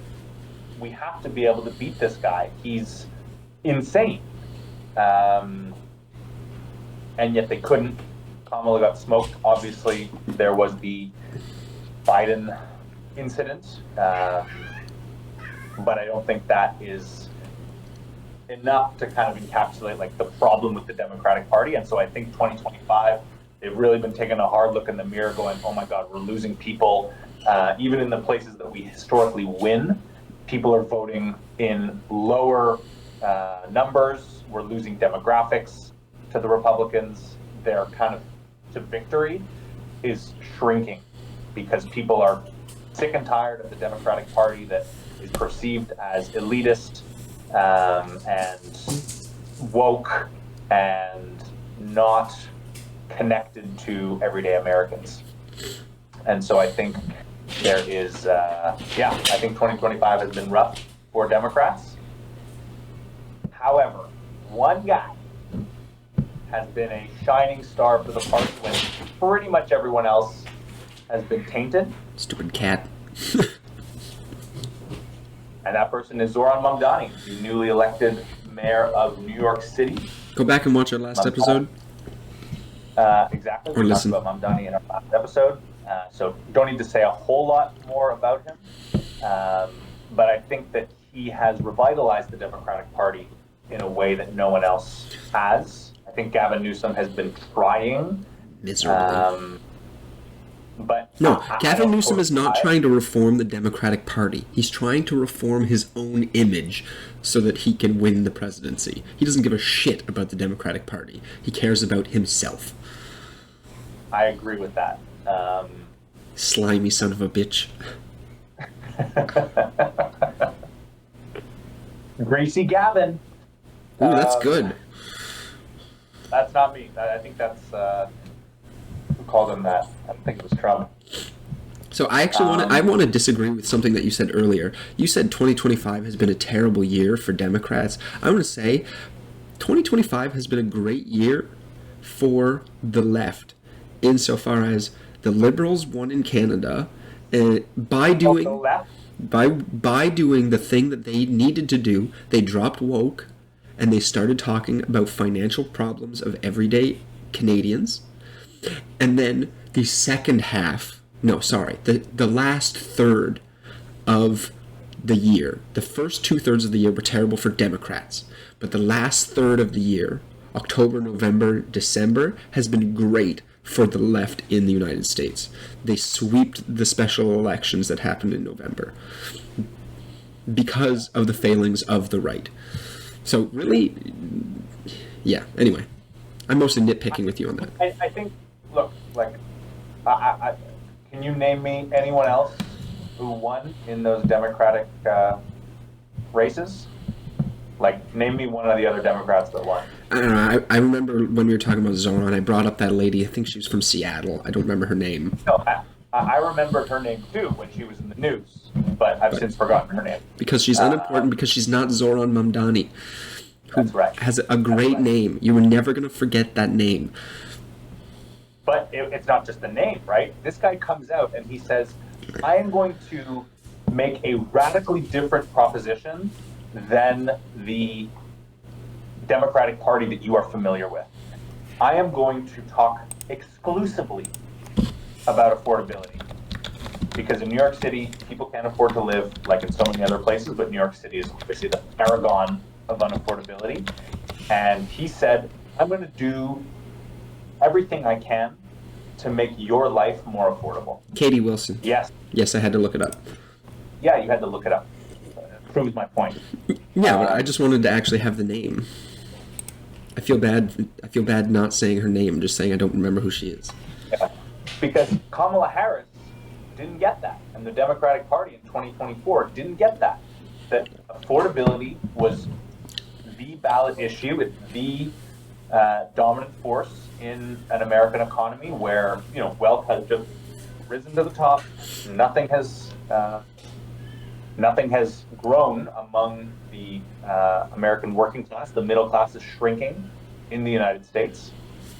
we have to be able to beat this guy. He's insane. And yet they couldn't. Kamala got smoked. Obviously, there was the Biden incident. But I don't think that is enough to kind of encapsulate like the problem with the Democratic Party. And so I think 2025, they've really been taking a hard look in the mirror going, oh my God, we're losing people. Even in the places that we historically win, people are voting in lower numbers. We're losing demographics to the Republicans. Their kind of to victory is shrinking because people are sick and tired of the Democratic Party that is perceived as elitist and woke and not connected to everyday Americans. And so I think there is, I think 2025 has been rough for Democrats. However, one guy has been a shining star for the party when pretty much everyone else has been tainted. Stupid cat. And that person is Zoran Mamdani, the newly elected mayor of New York City. Go back and watch our last episode. Exactly. Or We listen. talked about Mamdani in our last episode. So don't need to say a whole lot more about him. But I think that he has revitalized the Democratic Party in a way that no one else has. I think Gavin Newsom has been trying. Miserably. But No, I Gavin don't Newsom is not I- trying to reform the Democratic Party. He's trying to reform his own image so that he can win the presidency. He doesn't give a shit about the Democratic Party. He cares about himself. I agree with that. Slimy son of a bitch. Greasy Gavin. Ooh, that's good. That's not me. I think that's who called him that. I think it was Trump. So I actually want to disagree with something that you said earlier. You said 2025 has been a terrible year for Democrats. I want to say 2025 has been a great year for the left, insofar as the Liberals won in Canada, and by doing the thing that they needed to do, they dropped woke, and they started talking about financial problems of everyday Canadians. And then the second half, the last third of the year, the first 2/3 of the year were terrible for Democrats, but the last third of the year, October, November, December, has been great for the left in the United States. They swept the special elections that happened in November because of the failings of the right. So really, yeah, anyway, I'm mostly nitpicking with you on that. I think, look, like, can you name me anyone else who won in those Democratic races? Like, name me one of the other Democrats that won. I don't know. I remember when we were talking about Zoran, I brought up that lady. I think she was from Seattle. I don't remember her name. No, I remembered her name too when she was in the news, but I've since forgotten her name. Because she's unimportant, because she's not Zoran Mamdani, who That's right. has a great name. You were never going to forget that name. But it's not just the name, right? This guy comes out and he says, I am going to make a radically different proposition than the Democratic Party that you are familiar with. I am going to talk exclusively about affordability. Because in New York City, people can't afford to live like in so many other places, but New York City is obviously the paragon of unaffordability. And he said, I'm going to do everything I can to make your life more affordable. Katie Wilson. Yes. Yes, I had to look it up. Yeah, you had to look it up. Proves my point. Yeah, but I just wanted to actually have the name. I feel bad not saying her name, just saying I don't remember who she is. Yeah. Because Kamala Harris didn't get that, and the Democratic Party in 2024 didn't get that. That affordability was the ballot issue, it's the dominant force in an American economy where wealth has just risen to the top. Nothing has grown among the American working class. The middle class is shrinking in the United States,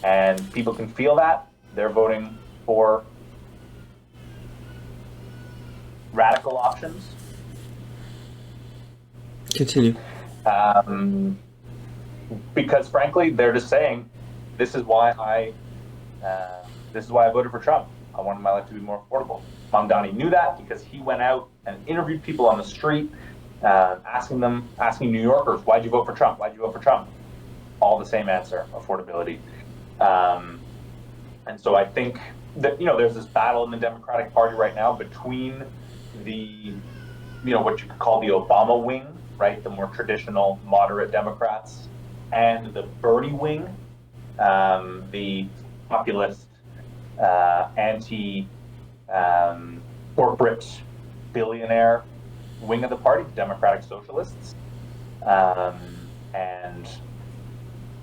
and people can feel that. They're voting for radical options. Continue. Because frankly, they're just saying, this is why I voted for Trump. I wanted my life to be more affordable. Mamdani knew that because he went out and interviewed people on the street, asking New Yorkers, why'd you vote for Trump? Why'd you vote for Trump? All the same answer, affordability. And so I think that, there's this battle in the Democratic Party right now between the, what you could call the Obama wing, right? The more traditional moderate Democrats, and the Bernie wing, the populist, anti-corporate billionaire wing of the party, Democratic Socialists. And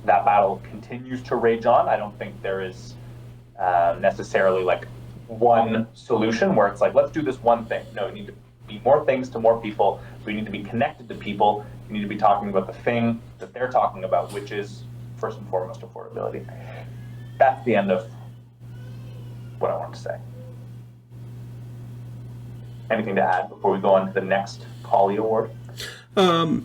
that battle continues to rage on. I don't think there is necessarily like one solution where it's like, let's do this one thing. No, you need to be more things to more people. We need to be connected to people. You need to be talking about the thing that they're talking about, which is first and foremost affordability. That's the end of what I want to say. Anything to add before we go on to the next Collie Award? I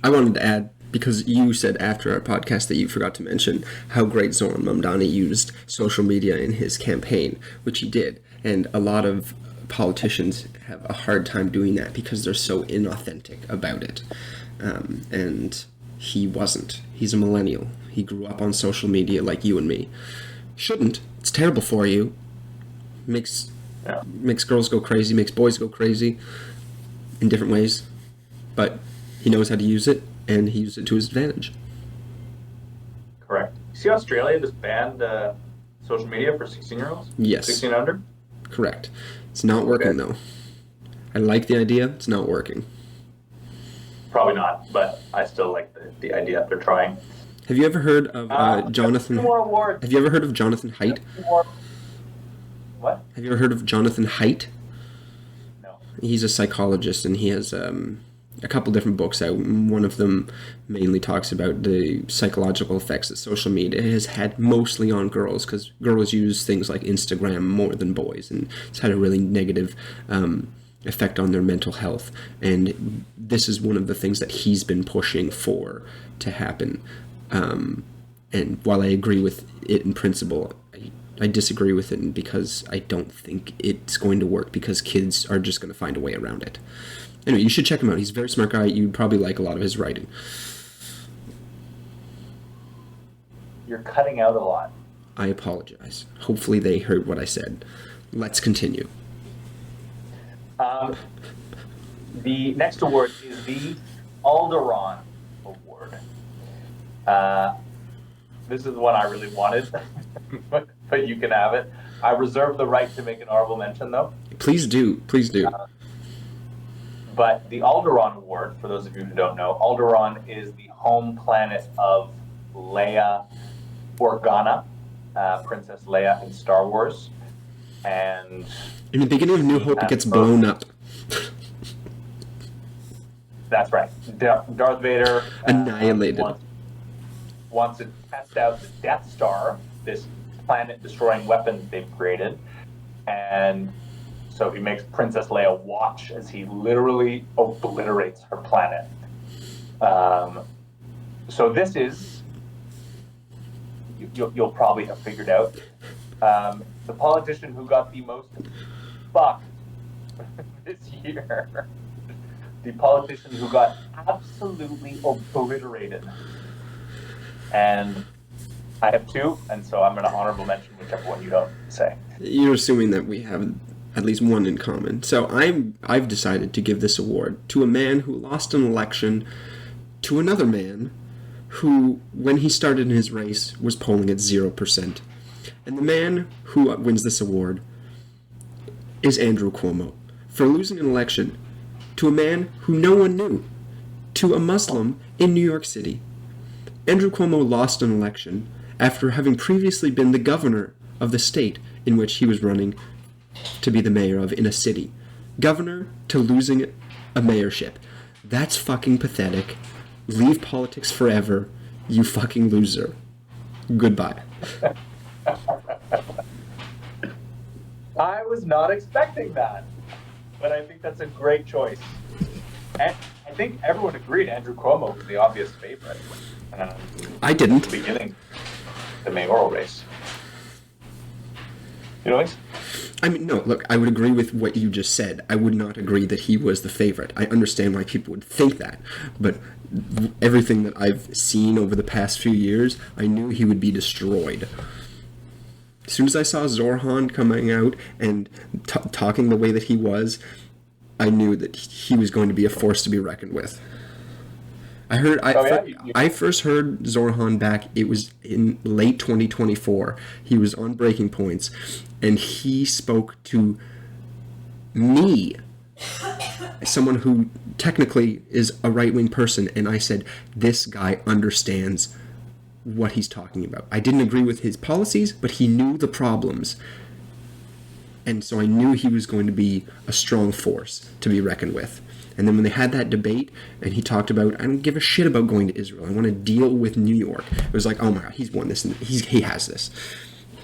wanted to add, because you said after our podcast that you forgot to mention how great Zoran Mamdani used social media in his campaign, which he did. And a lot of politicians have a hard time doing that because they're so inauthentic about it. And he wasn't. He's a millennial. He grew up on social media like you and me. Shouldn't. It's terrible for you. makes Yeah. makes girls go crazy, makes boys go crazy in different ways, but he knows how to use it, and he used it to his advantage. Correct. See, Australia just banned social media for 16-year-olds? Yes. 16 under? Correct. It's not working, though. I like the idea. It's not working. Probably not, but I still like the idea. They're trying. Have you ever heard of Jonathan? Two more awards. Have you ever heard of Jonathan Haidt? What? Have you ever heard of Jonathan Haidt? No. He's a psychologist, and he has a couple different books out. One of them mainly talks about the psychological effects that social media has had mostly on girls, because girls use things like Instagram more than boys, and it's had a really negative effect on their mental health. And this is one of the things that he's been pushing for to happen. And while I agree with it in principle, I disagree with it because I don't think it's going to work, because kids are just going to find a way around it. Anyway, you should check him out. He's a very smart guy. You'd probably like a lot of his writing. You're cutting out a lot. I apologize. Hopefully they heard what I said. Let's continue. The next award is the Alderon Award. This is the one I really wanted, but you can have it. I reserve the right to make an honorable mention, though. Please do. Please do. But the Alderon Award, for those of you who don't know, Alderon is the home planet of Leia Organa, Princess Leia in Star Wars. And in the beginning of New Hope, it gets blown up. That's right. Darth Vader annihilated. Wants to test out the Death Star, this planet-destroying weapon they've created, and so he makes Princess Leia watch as he literally obliterates her planet. So this is, you'll probably have figured out, the politician who got the most fucked this year. The politician who got absolutely obliterated. And I have two, and so I'm going to honorable mention whichever one you don't say. You're assuming that we have at least one in common. So I've decided to give this award to a man who lost an election to another man who, when he started in his race, was polling at 0%. And the man who wins this award is Andrew Cuomo for losing an election to a man who no one knew, to a Muslim in New York City. Andrew Cuomo lost an election after having previously been the governor of the state in which he was running to be the mayor of in a city. Governor to losing a mayorship. That's fucking pathetic. Leave politics forever, you fucking loser. Goodbye. I was not expecting that, but I think that's a great choice. And I think everyone agreed Andrew Cuomo was the obvious favorite. I didn't. Beginning the mayoral race. You know, I mean, no, look, I would agree with what you just said. I would not agree that he was the favorite. I understand why people would think that, but everything that I've seen over the past few years, I knew he would be destroyed. As soon as I saw Zorhan coming out and talking the way that he was, I knew that he was going to be a force to be reckoned with. I first heard Zorhan back, it was in late 2024. He was on Breaking Points, and he spoke to me, someone who technically is a right-wing person, and I said, this guy understands what he's talking about. I didn't agree with his policies, but he knew the problems. And so I knew he was going to be a strong force to be reckoned with. And then when they had that debate, and he talked about, I don't give a shit about going to Israel. I want to deal with New York. It was like, oh my God, he's won this, and he has this.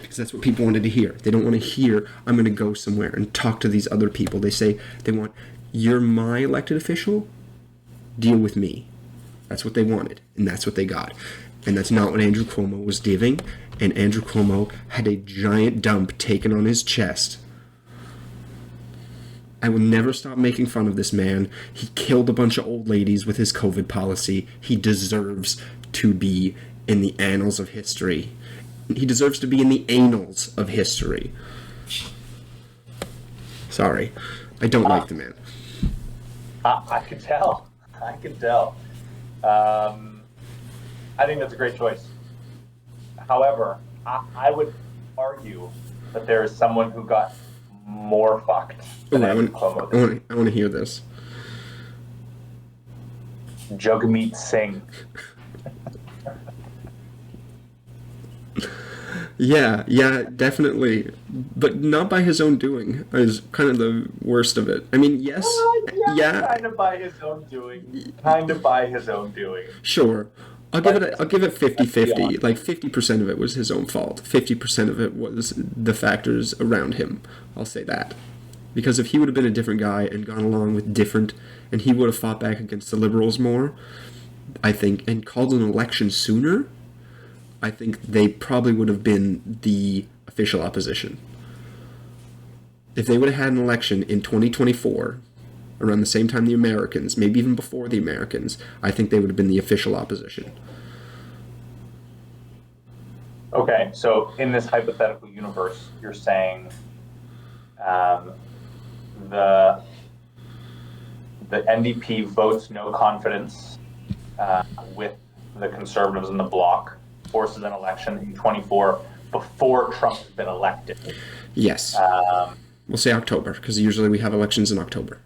Because that's what people wanted to hear. They don't want to hear, I'm going to go somewhere and talk to these other people. They say, they want, you're my elected official, deal with me. That's what they wanted, and that's what they got. And that's not what Andrew Cuomo was giving, and Andrew Cuomo had a giant dump taken on his chest. I will never stop making fun of this man. He killed a bunch of old ladies with his COVID policy. He deserves to be in the annals of history. He deserves to be in the annals of history. Sorry. I don't like the man. I could tell. I could tell. I think that's a great choice. However, I would argue that there is someone who got more fucked than Andrew Cuomo. I want to hear this. Jagmeet Singh. Yeah, definitely. But not by his own doing is kind of the worst of it. I mean, yes. Yeah. Kind of by his own doing. Kind of by his own doing. Sure. I'll give it 50-50. Like 50% of it was his own fault. 50% of it was the factors around him. I'll say that. Because if he would have been a different guy and gone along with different, and he would have fought back against the liberals more, I think, and called an election sooner, I think they probably would have been the official opposition. If they would have had an election in 2024, around the same time the Americans, maybe even before the Americans, I think they would have been the official opposition. Okay, so in this hypothetical universe, you're saying the NDP votes no confidence with the Conservatives in the bloc, forces an election in 24 before Trump has been elected. Yes. We'll say October, because usually we have elections in October.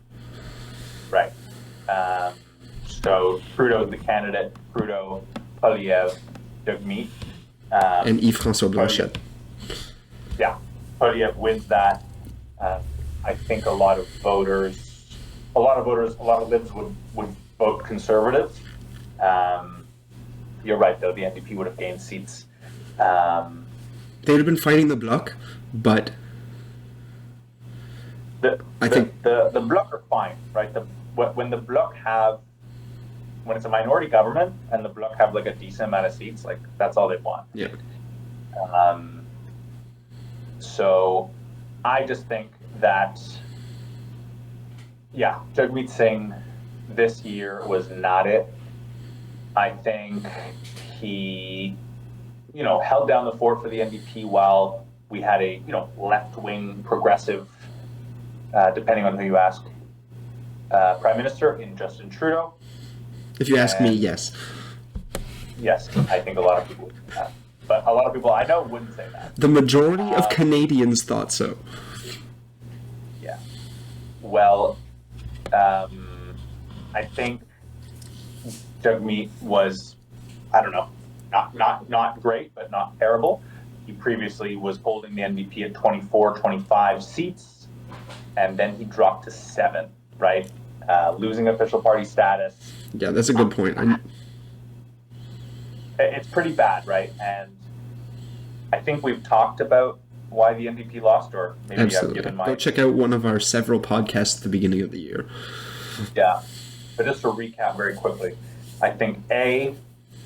Right. So Trudeau's the candidate. Trudeau, Collies, Jagmeet. And Yves-François Blanchet. Yeah. Collies wins that. I think a lot of Libs would vote Conservative. You're right, though. The NDP would have gained seats. They would have been fighting the Bloc, but I think the Bloc are fine, right? When the Bloc when it's a minority government and the Bloc have like a decent amount of seats, like that's all they want. Yeah. So I just think that, Jagmeet Singh this year was not it. I think he, held down the fort for the NDP while we had a, left-wing progressive, depending on who you ask, Prime Minister in Justin Trudeau. If you ask me, yes. Yes, I think a lot of people would say that. But a lot of people I know wouldn't say that. The majority of Canadians thought so. Yeah. Well, I think Jagmeet was, I don't know, not great, but not terrible. He previously was holding the NDP at 24, 25 seats, and then he dropped to 7, right? Losing official party status. Yeah, that's a good point. It's pretty bad, right? And I think we've talked about why the NDP lost, or maybe Absolutely. I've given my... Go check out one of our several podcasts at the beginning of the year. Yeah. But just to recap very quickly, I think, A,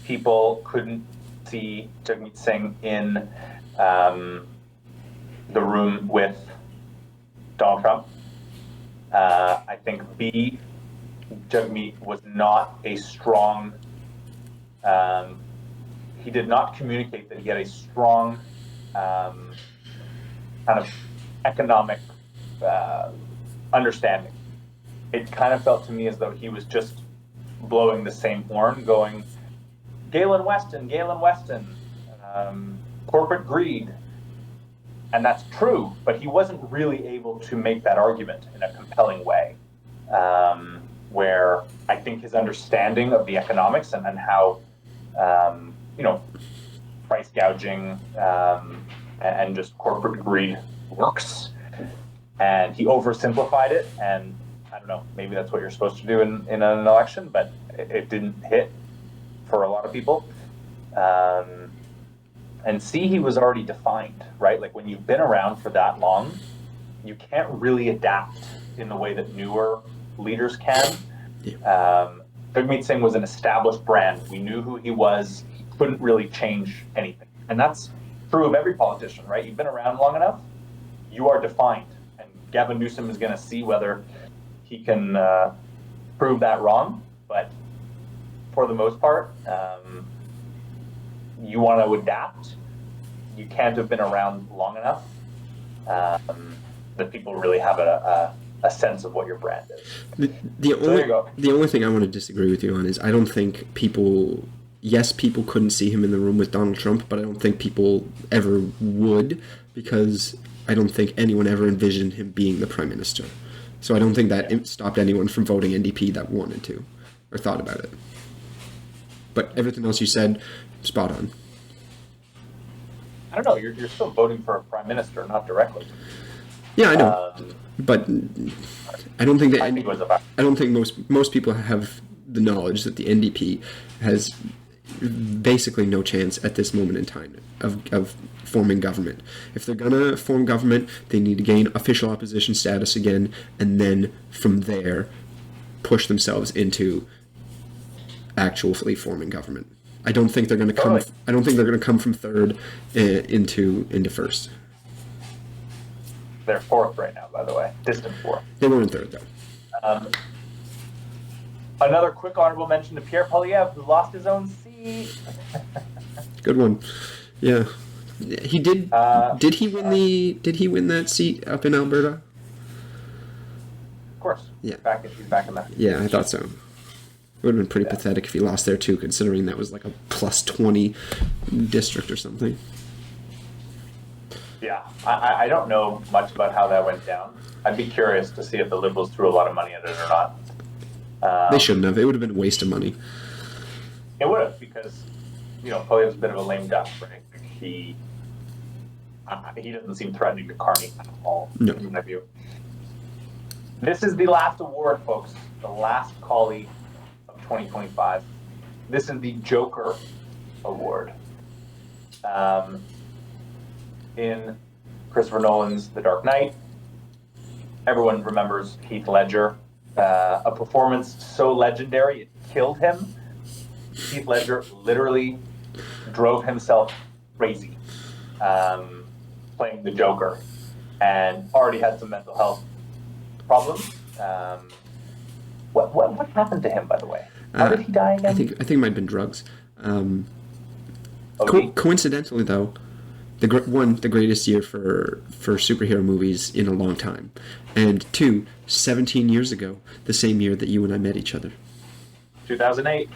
people couldn't see Jagmeet Singh in the room with Donald Trump. I think, B, Jagmeet was not a strong... he did not communicate that he had a strong kind of economic understanding. It kind of felt to me as though he was just blowing the same horn, going, Galen Weston, corporate greed. And that's true, but he wasn't really able to make that argument in a compelling way, where I think his understanding of the economics and how, price gouging and just corporate greed works. And he oversimplified it, and I don't know, maybe that's what you're supposed to do in an election, but it didn't hit for a lot of people. And C, he was already defined, right? Like when you've been around for that long, you can't really adapt in the way that newer leaders can. Jagmeet Singh was an established brand. We knew who he was. He couldn't really change anything. And that's true of every politician, right? You've been around long enough, you are defined. And Gavin Newsom is going to see whether he can prove that wrong. But for the most part, you want to adapt. You can't have been around long enough. that people really have a sense of what your brand is. The there you go. the only thing I want to disagree with you on is I don't think people. Yes, people couldn't see him in the room with Donald Trump, but I don't think people ever would, because I don't think anyone ever envisioned him being the prime minister. So I don't think that stopped anyone from voting NDP that wanted to or thought about it. But everything else you said, spot on. I don't know. You're still voting for a prime minister, not directly. Yeah, I know. But I don't think that. I think it was about. I don't think most people have the knowledge that the NDP has basically no chance at this moment in time of forming government. If they're gonna form government, they need to gain official opposition status again, and then from there push themselves into actually forming government. I don't think they're gonna come. Totally. I don't think they're gonna come from third into first. They're fourth right now, by the way, distant fourth. They were in third though. Another quick honorable mention to Pierre Poilievre, who lost his own seat. Good one. Yeah, he did. Did he win Did he win that seat up in Alberta? Of course. Yeah. He's back in that. Yeah, I thought so. It would have been pretty pathetic if he lost there too, considering that was like a plus 20 district or something. Yeah, I don't know much about how that went down. I'd be curious to see if the Liberals threw a lot of money at it or not. They shouldn't have. It would have been a waste of money. It would have, because, Poilievre's a bit of a lame duck, right? He doesn't seem threatening to Carney at all, No. in my view. This is the last award, folks. The last Collie of 2025. This is the Joker Award. In Christopher Nolan's The Dark Knight, everyone remembers Heath Ledger. A performance so legendary it killed him. Heath Ledger literally drove himself crazy playing the Joker, and already had some mental health problems. What happened to him, by the way? How did he die again? I think it might have been drugs. Coincidentally, though, the greatest year for superhero movies in a long time, and 17 years ago, the same year that you and I met each other. 2008.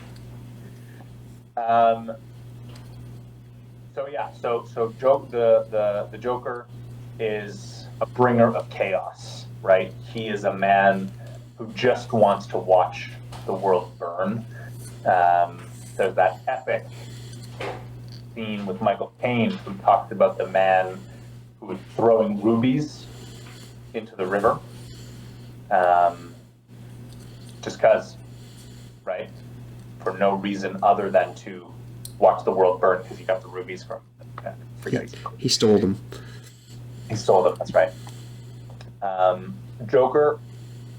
The Joker is a bringer of chaos, right? He is a man who just wants to watch the world burn. There's that epic scene with Michael Caine, who talked about the man who was throwing rubies into the river, just because, right? For no reason other than to watch the world burn, because he got the rubies from. He stole them. He stole them. That's right. Joker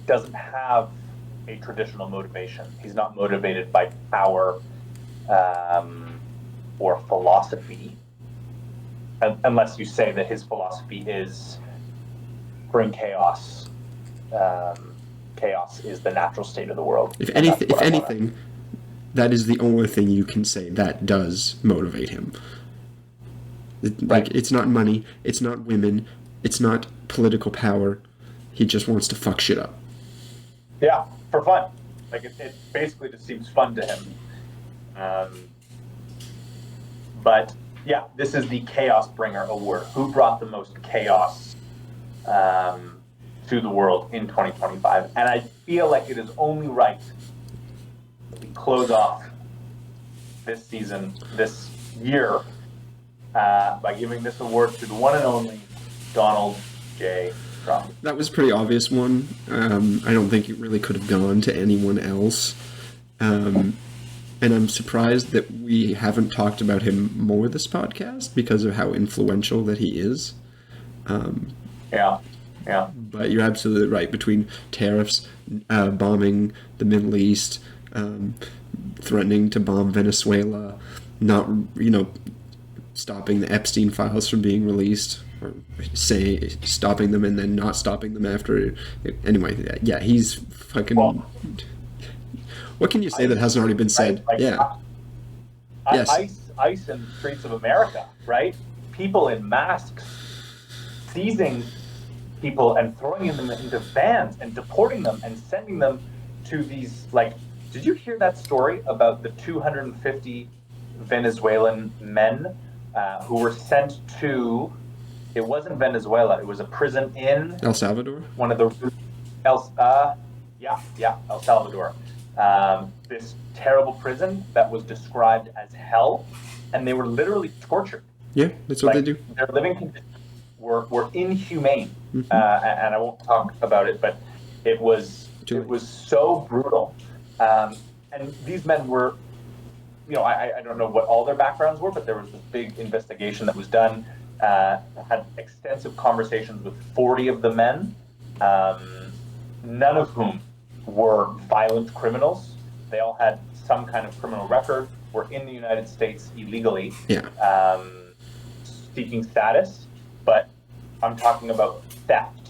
doesn't have a traditional motivation. He's not motivated by power or philosophy, unless you say that his philosophy is bring chaos. Chaos is the natural state of the world. If anything, that is the only thing you can say that does motivate him. It's not money, it's not women, it's not political power. He just wants to fuck shit up. Yeah, for fun. It basically just seems fun to him. But yeah, this is the Chaos Bringer Award. Who brought the most chaos to the world in 2025? And I feel like it is only right that we close off this season, this year, by giving this award to the one and only Donald J. Trump. That was a pretty obvious one. I don't think it really could have gone to anyone else. And I'm surprised that we haven't talked about him more this podcast because of how influential that he is. Yeah. But you're absolutely right. Between tariffs, bombing the Middle East, threatening to bomb Venezuela, not, stopping the Epstein files from being released, or stopping them and then not stopping them after. Anyway, yeah, he's fucking... Well, what can you say that hasn't already been said? Yeah. Yes. ICE in the streets of America, right? People in masks seizing people and throwing them into vans and deporting them and sending them to these, like, did you hear that story about the 250 Venezuelan men who were sent to, it wasn't Venezuela, it was a prison in El Salvador? one of the El Salvador. This terrible prison that was described as hell, and they were literally tortured. Yeah, that's what they do. Their living conditions were inhumane, Mm-hmm. and I won't talk about it, but it was so brutal. And these men were, I don't know what all their backgrounds were, but there was this big investigation that was done. Had extensive conversations with 40 of the men, none of whom were violent criminals. They all had some kind of criminal record, were in the United States illegally, seeking status. But I'm talking about theft.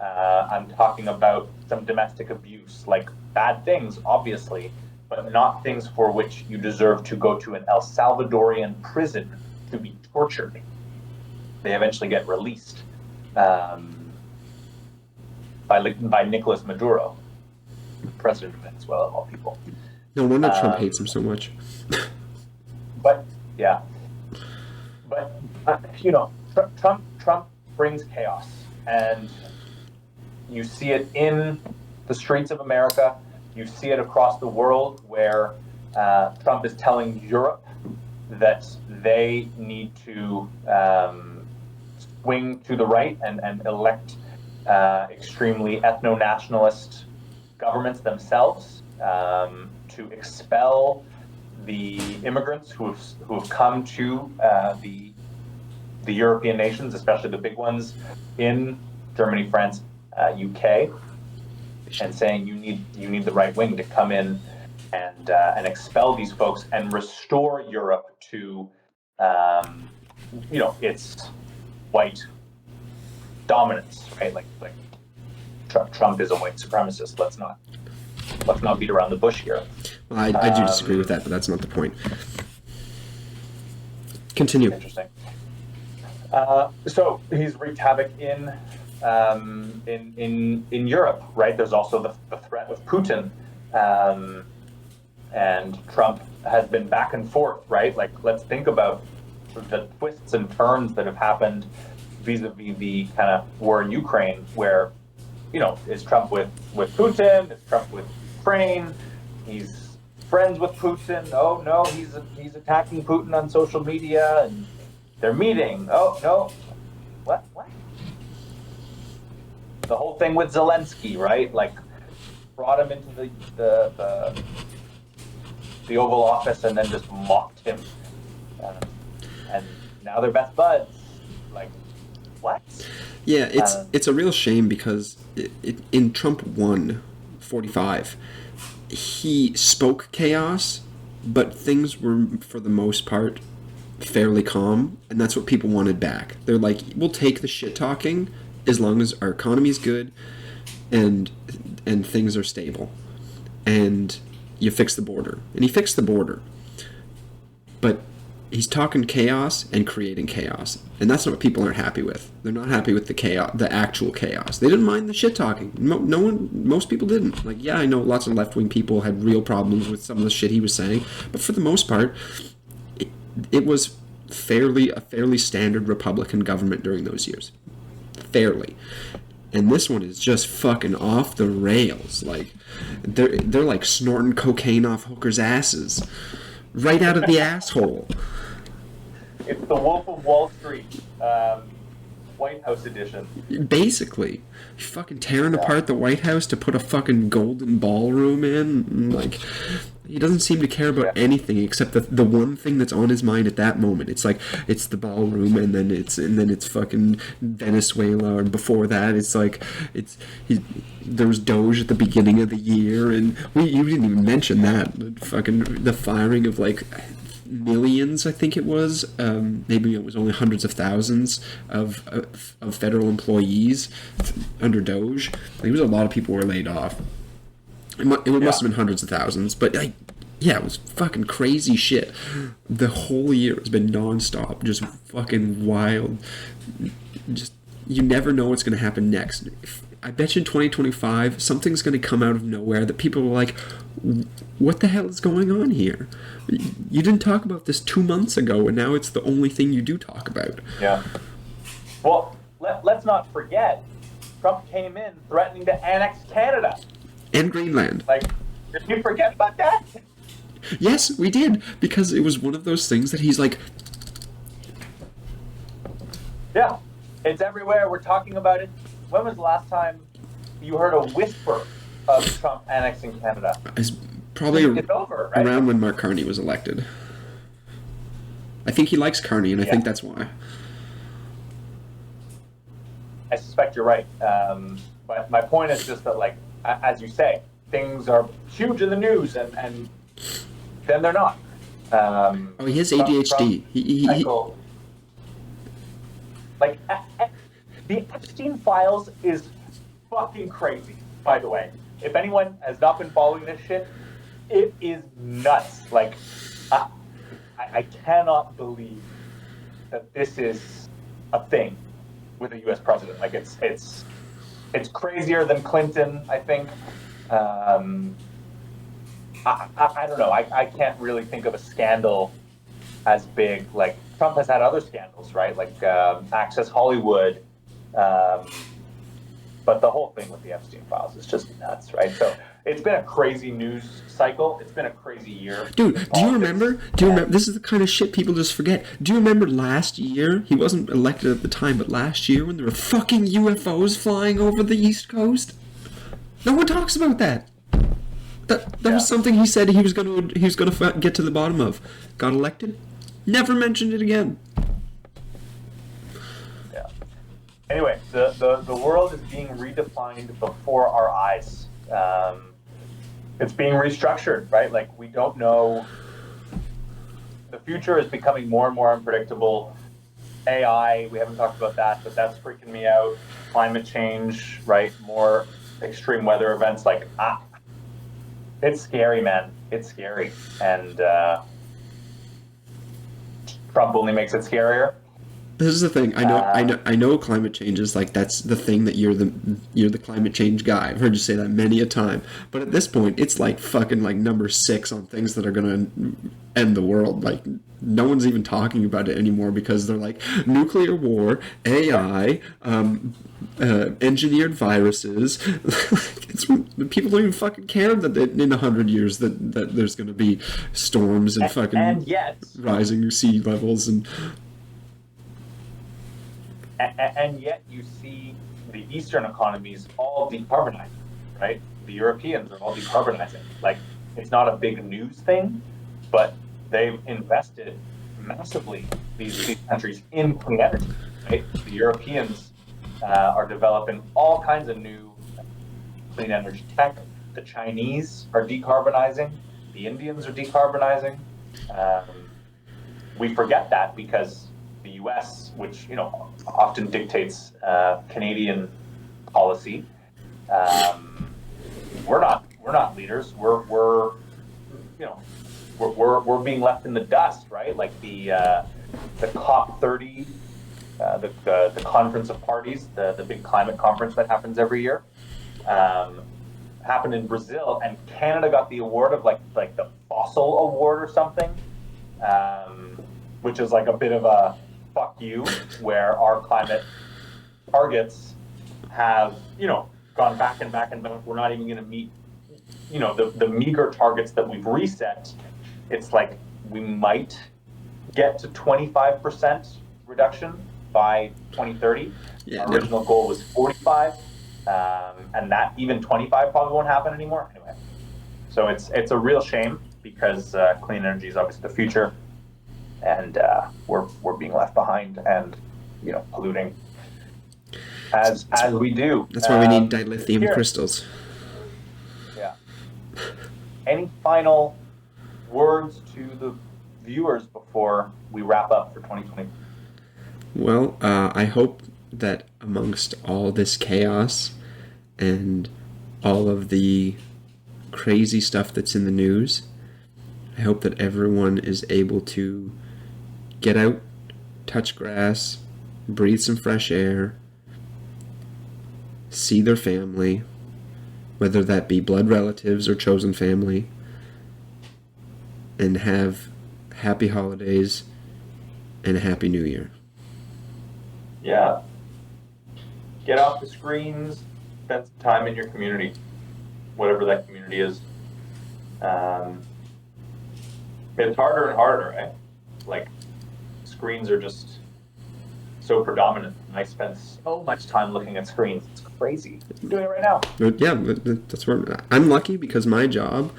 I'm talking about some domestic abuse, like bad things, obviously, but not things for which you deserve to go to an El Salvadorian prison to be tortured. They eventually get released by Nicolas Maduro, president of Venezuela, of all people. No wonder Trump hates him so much. But Trump brings chaos, and you see it in the streets of America. You see it across the world, where Trump is telling Europe that they need to swing to the right and elect extremely ethno-nationalist governments themselves to expel the immigrants who have come to the European nations, especially the big ones in Germany, France, UK, and saying you need the right wing to come in and expel these folks and restore Europe to its white dominance, right? Like Trump is a white supremacist. Let's not beat around the bush here. Well, I do disagree with that, but that's not the point. Continue. Interesting. So he's wreaked havoc in Europe, right? There's also the threat of Putin, and Trump has been back and forth, right? Like, let's think about the twists and turns that have happened vis-a-vis the kind of war in Ukraine, where, is Trump with Putin? Is Trump with Ukraine? He's friends with Putin. Oh no, he's attacking Putin on social media, and they're meeting. Oh no, what? The whole thing with Zelensky, right? Like, brought him into the Oval Office and then just mocked him, and now they're best buds. Like, what? Yeah, it's a real shame because in Trump 145, he spoke chaos, but things were, for the most part, fairly calm, and that's what people wanted back. They're like, we'll take the shit talking as long as our economy's good and things are stable, and you fix the border. And he fixed the border, but he's talking chaos and creating chaos, and that's not what people aren't happy with. They're not happy with the chaos, the actual chaos. They didn't mind the shit talking. Most people didn't. Like, yeah, I know lots of left-wing people had real problems with some of the shit he was saying, but for the most part, it was a fairly standard Republican government during those years. Fairly. And this one is just fucking off the rails. Like, they're like snorting cocaine off hookers' asses. Right out of the asshole. It's the Wolf of Wall Street, White House edition. Basically. Fucking tearing apart the White House to put a fucking golden ballroom in. Like, he doesn't seem to care about anything except the one thing that's on his mind at that moment. It's like, it's the ballroom, and then it's fucking Venezuela, and before that it's like there was Doge at the beginning of the year, and you didn't even mention that. The firing of like millions, I think it was, maybe it was only hundreds of thousands of federal employees under Doge. There was a lot of people were laid off. It must have been hundreds of thousands, but it was fucking crazy shit. The whole year has been nonstop, just fucking wild, just you never know what's going to happen next. I bet you in 2025, something's going to come out of nowhere that people are like, what the hell is going on here? You didn't talk about this 2 months ago, and now it's the only thing you do talk about. Yeah. Well, let's not forget, Trump came in threatening to annex Canada. And Greenland. Like, did you forget about that? Yes, we did, because it was one of those things that he's like... Yeah, it's everywhere. We're talking about it. When was the last time you heard a whisper of Trump annexing Canada? It's probably it's over, right? around when Mark Carney was elected. I think he likes Carney, and I think that's why. I suspect you're right. But my point is just that, like, as you say, things are huge in the news, and then they're not. He has ADHD. Like, the Epstein files is fucking crazy, by the way. If anyone has not been following this shit, it is nuts. Like, I cannot believe that this is a thing with a U.S. president. Like, it's crazier than Clinton, I think. I don't know. I can't really think of a scandal as big. Like, Trump has had other scandals, right? Like Access Hollywood. But the whole thing with the Epstein files is just nuts, right? So it's been a crazy news cycle. It's been a crazy year. Dude, do you remember? This is the kind of shit people just forget. Do you remember last year? He wasn't elected at the time, but last year when there were fucking UFOs flying over the East Coast? No one talks about that. That was something he said he was gonna get to the bottom of. Got elected? Never mentioned it again. Yeah. Anyway, the world is being redefined before our eyes. It's being restructured, right? Like, we don't know. The future is becoming more and more unpredictable. AI, we haven't talked about that, but that's freaking me out. Climate change, right? More extreme weather events. Like, it's scary, man. It's scary. And Trump only makes it scarier. This is the thing. I know climate change is like, that's the thing that you're the climate change guy. I've heard you say that many a time. But at this point, it's like fucking like number 6 on things that are gonna end the world. Like, no one's even talking about it anymore because they're like nuclear war, AI, engineered viruses. People don't even fucking care that in 100 years that there's gonna be storms and fucking rising sea levels and yet you see the Eastern economies all decarbonizing, right? The Europeans are all decarbonizing. Like, it's not a big news thing, but they've invested massively, these countries, in clean energy, right? The Europeans are developing all kinds of new clean energy tech. The Chinese are decarbonizing. The Indians are decarbonizing. We forget that because the U.S., which often dictates Canadian policy, we're not leaders. We're being left in the dust, right? Like the COP30, the Conference of Parties, the big climate conference that happens every year, happened in Brazil, and Canada got the award of like the fossil award or something, which is like a bit of a fuck you, where our climate targets have, gone back and back and back. We're not even going to meet, the meager targets that we've reset. It's like we might get to 25% reduction by 2030. Yeah, Our original goal was 45, and that even 25 probably won't happen anymore. Anyway, so it's a real shame because clean energy is obviously the future. And we're being left behind and polluting as we do. That's why we need dilithium crystals. Yeah. Any final words to the viewers before we wrap up for 2020? Well, I hope that amongst all this chaos and all of the crazy stuff that's in the news, I hope that everyone is able to get out, touch grass, breathe some fresh air, see their family, whether that be blood relatives or chosen family, and have happy holidays and a happy new year. Yeah. Get off the screens, spend some time in your community, whatever that community is. It's harder and harder, eh? Like, screens are just so predominant. I spend so much time looking at screens. It's crazy. I'm doing it right now. But yeah, that's where I'm lucky because my job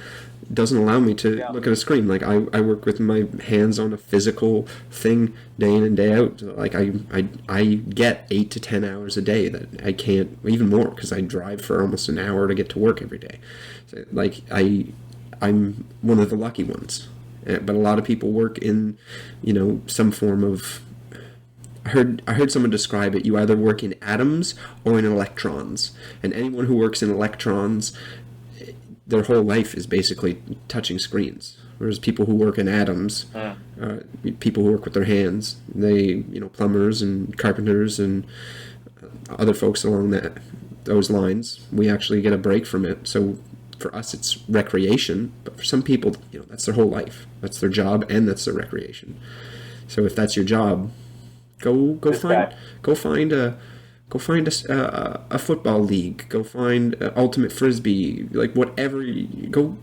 doesn't allow me to look at a screen. Like I work with my hands on a physical thing day in and day out. Like I get 8 to 10 hours a day that I can't, even more, because I drive for almost an hour to get to work every day. So, like I'm one of the lucky ones. But a lot of people work in, some form of. I heard someone describe it. You either work in atoms or in electrons, and anyone who works in electrons, their whole life is basically touching screens. Whereas people who work in atoms, people who work with their hands, they, plumbers and carpenters and other folks along those lines, we actually get a break from it. So for us, it's recreation, but for some people, that's their whole life. That's their job, and that's their recreation. So if that's your job, go find a football league. Go find ultimate frisbee, like whatever. Go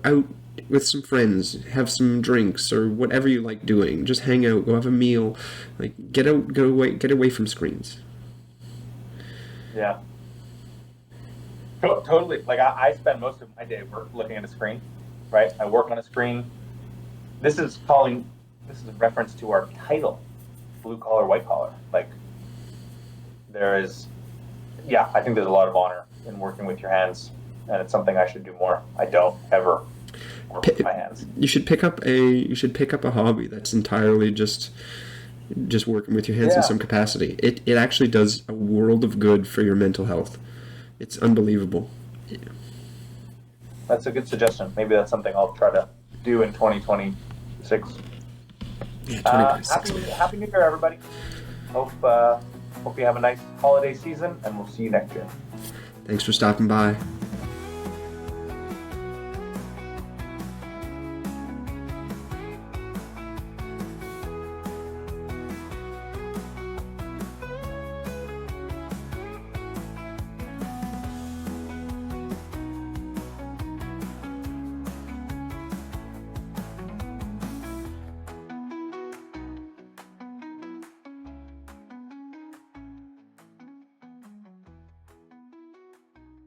out with some friends, have some drinks or whatever you like doing. Just hang out, go have a meal, like get away from screens. Yeah. Totally. Like I spend most of my day looking at a screen, right? I work on a screen. This is a reference to our title, blue collar, white collar. Like I think there's a lot of honor in working with your hands, and it's something I should do more. I don't ever work with my hands. You should pick up a hobby that's entirely just working with your hands in some capacity. It actually does a world of good for your mental health. It's unbelievable. Yeah. That's a good suggestion. Maybe that's something I'll try to do in 2026. Yeah, 2026. Happy New Year, everybody. Hope you have a nice holiday season, and we'll see you next year. Thanks for stopping by.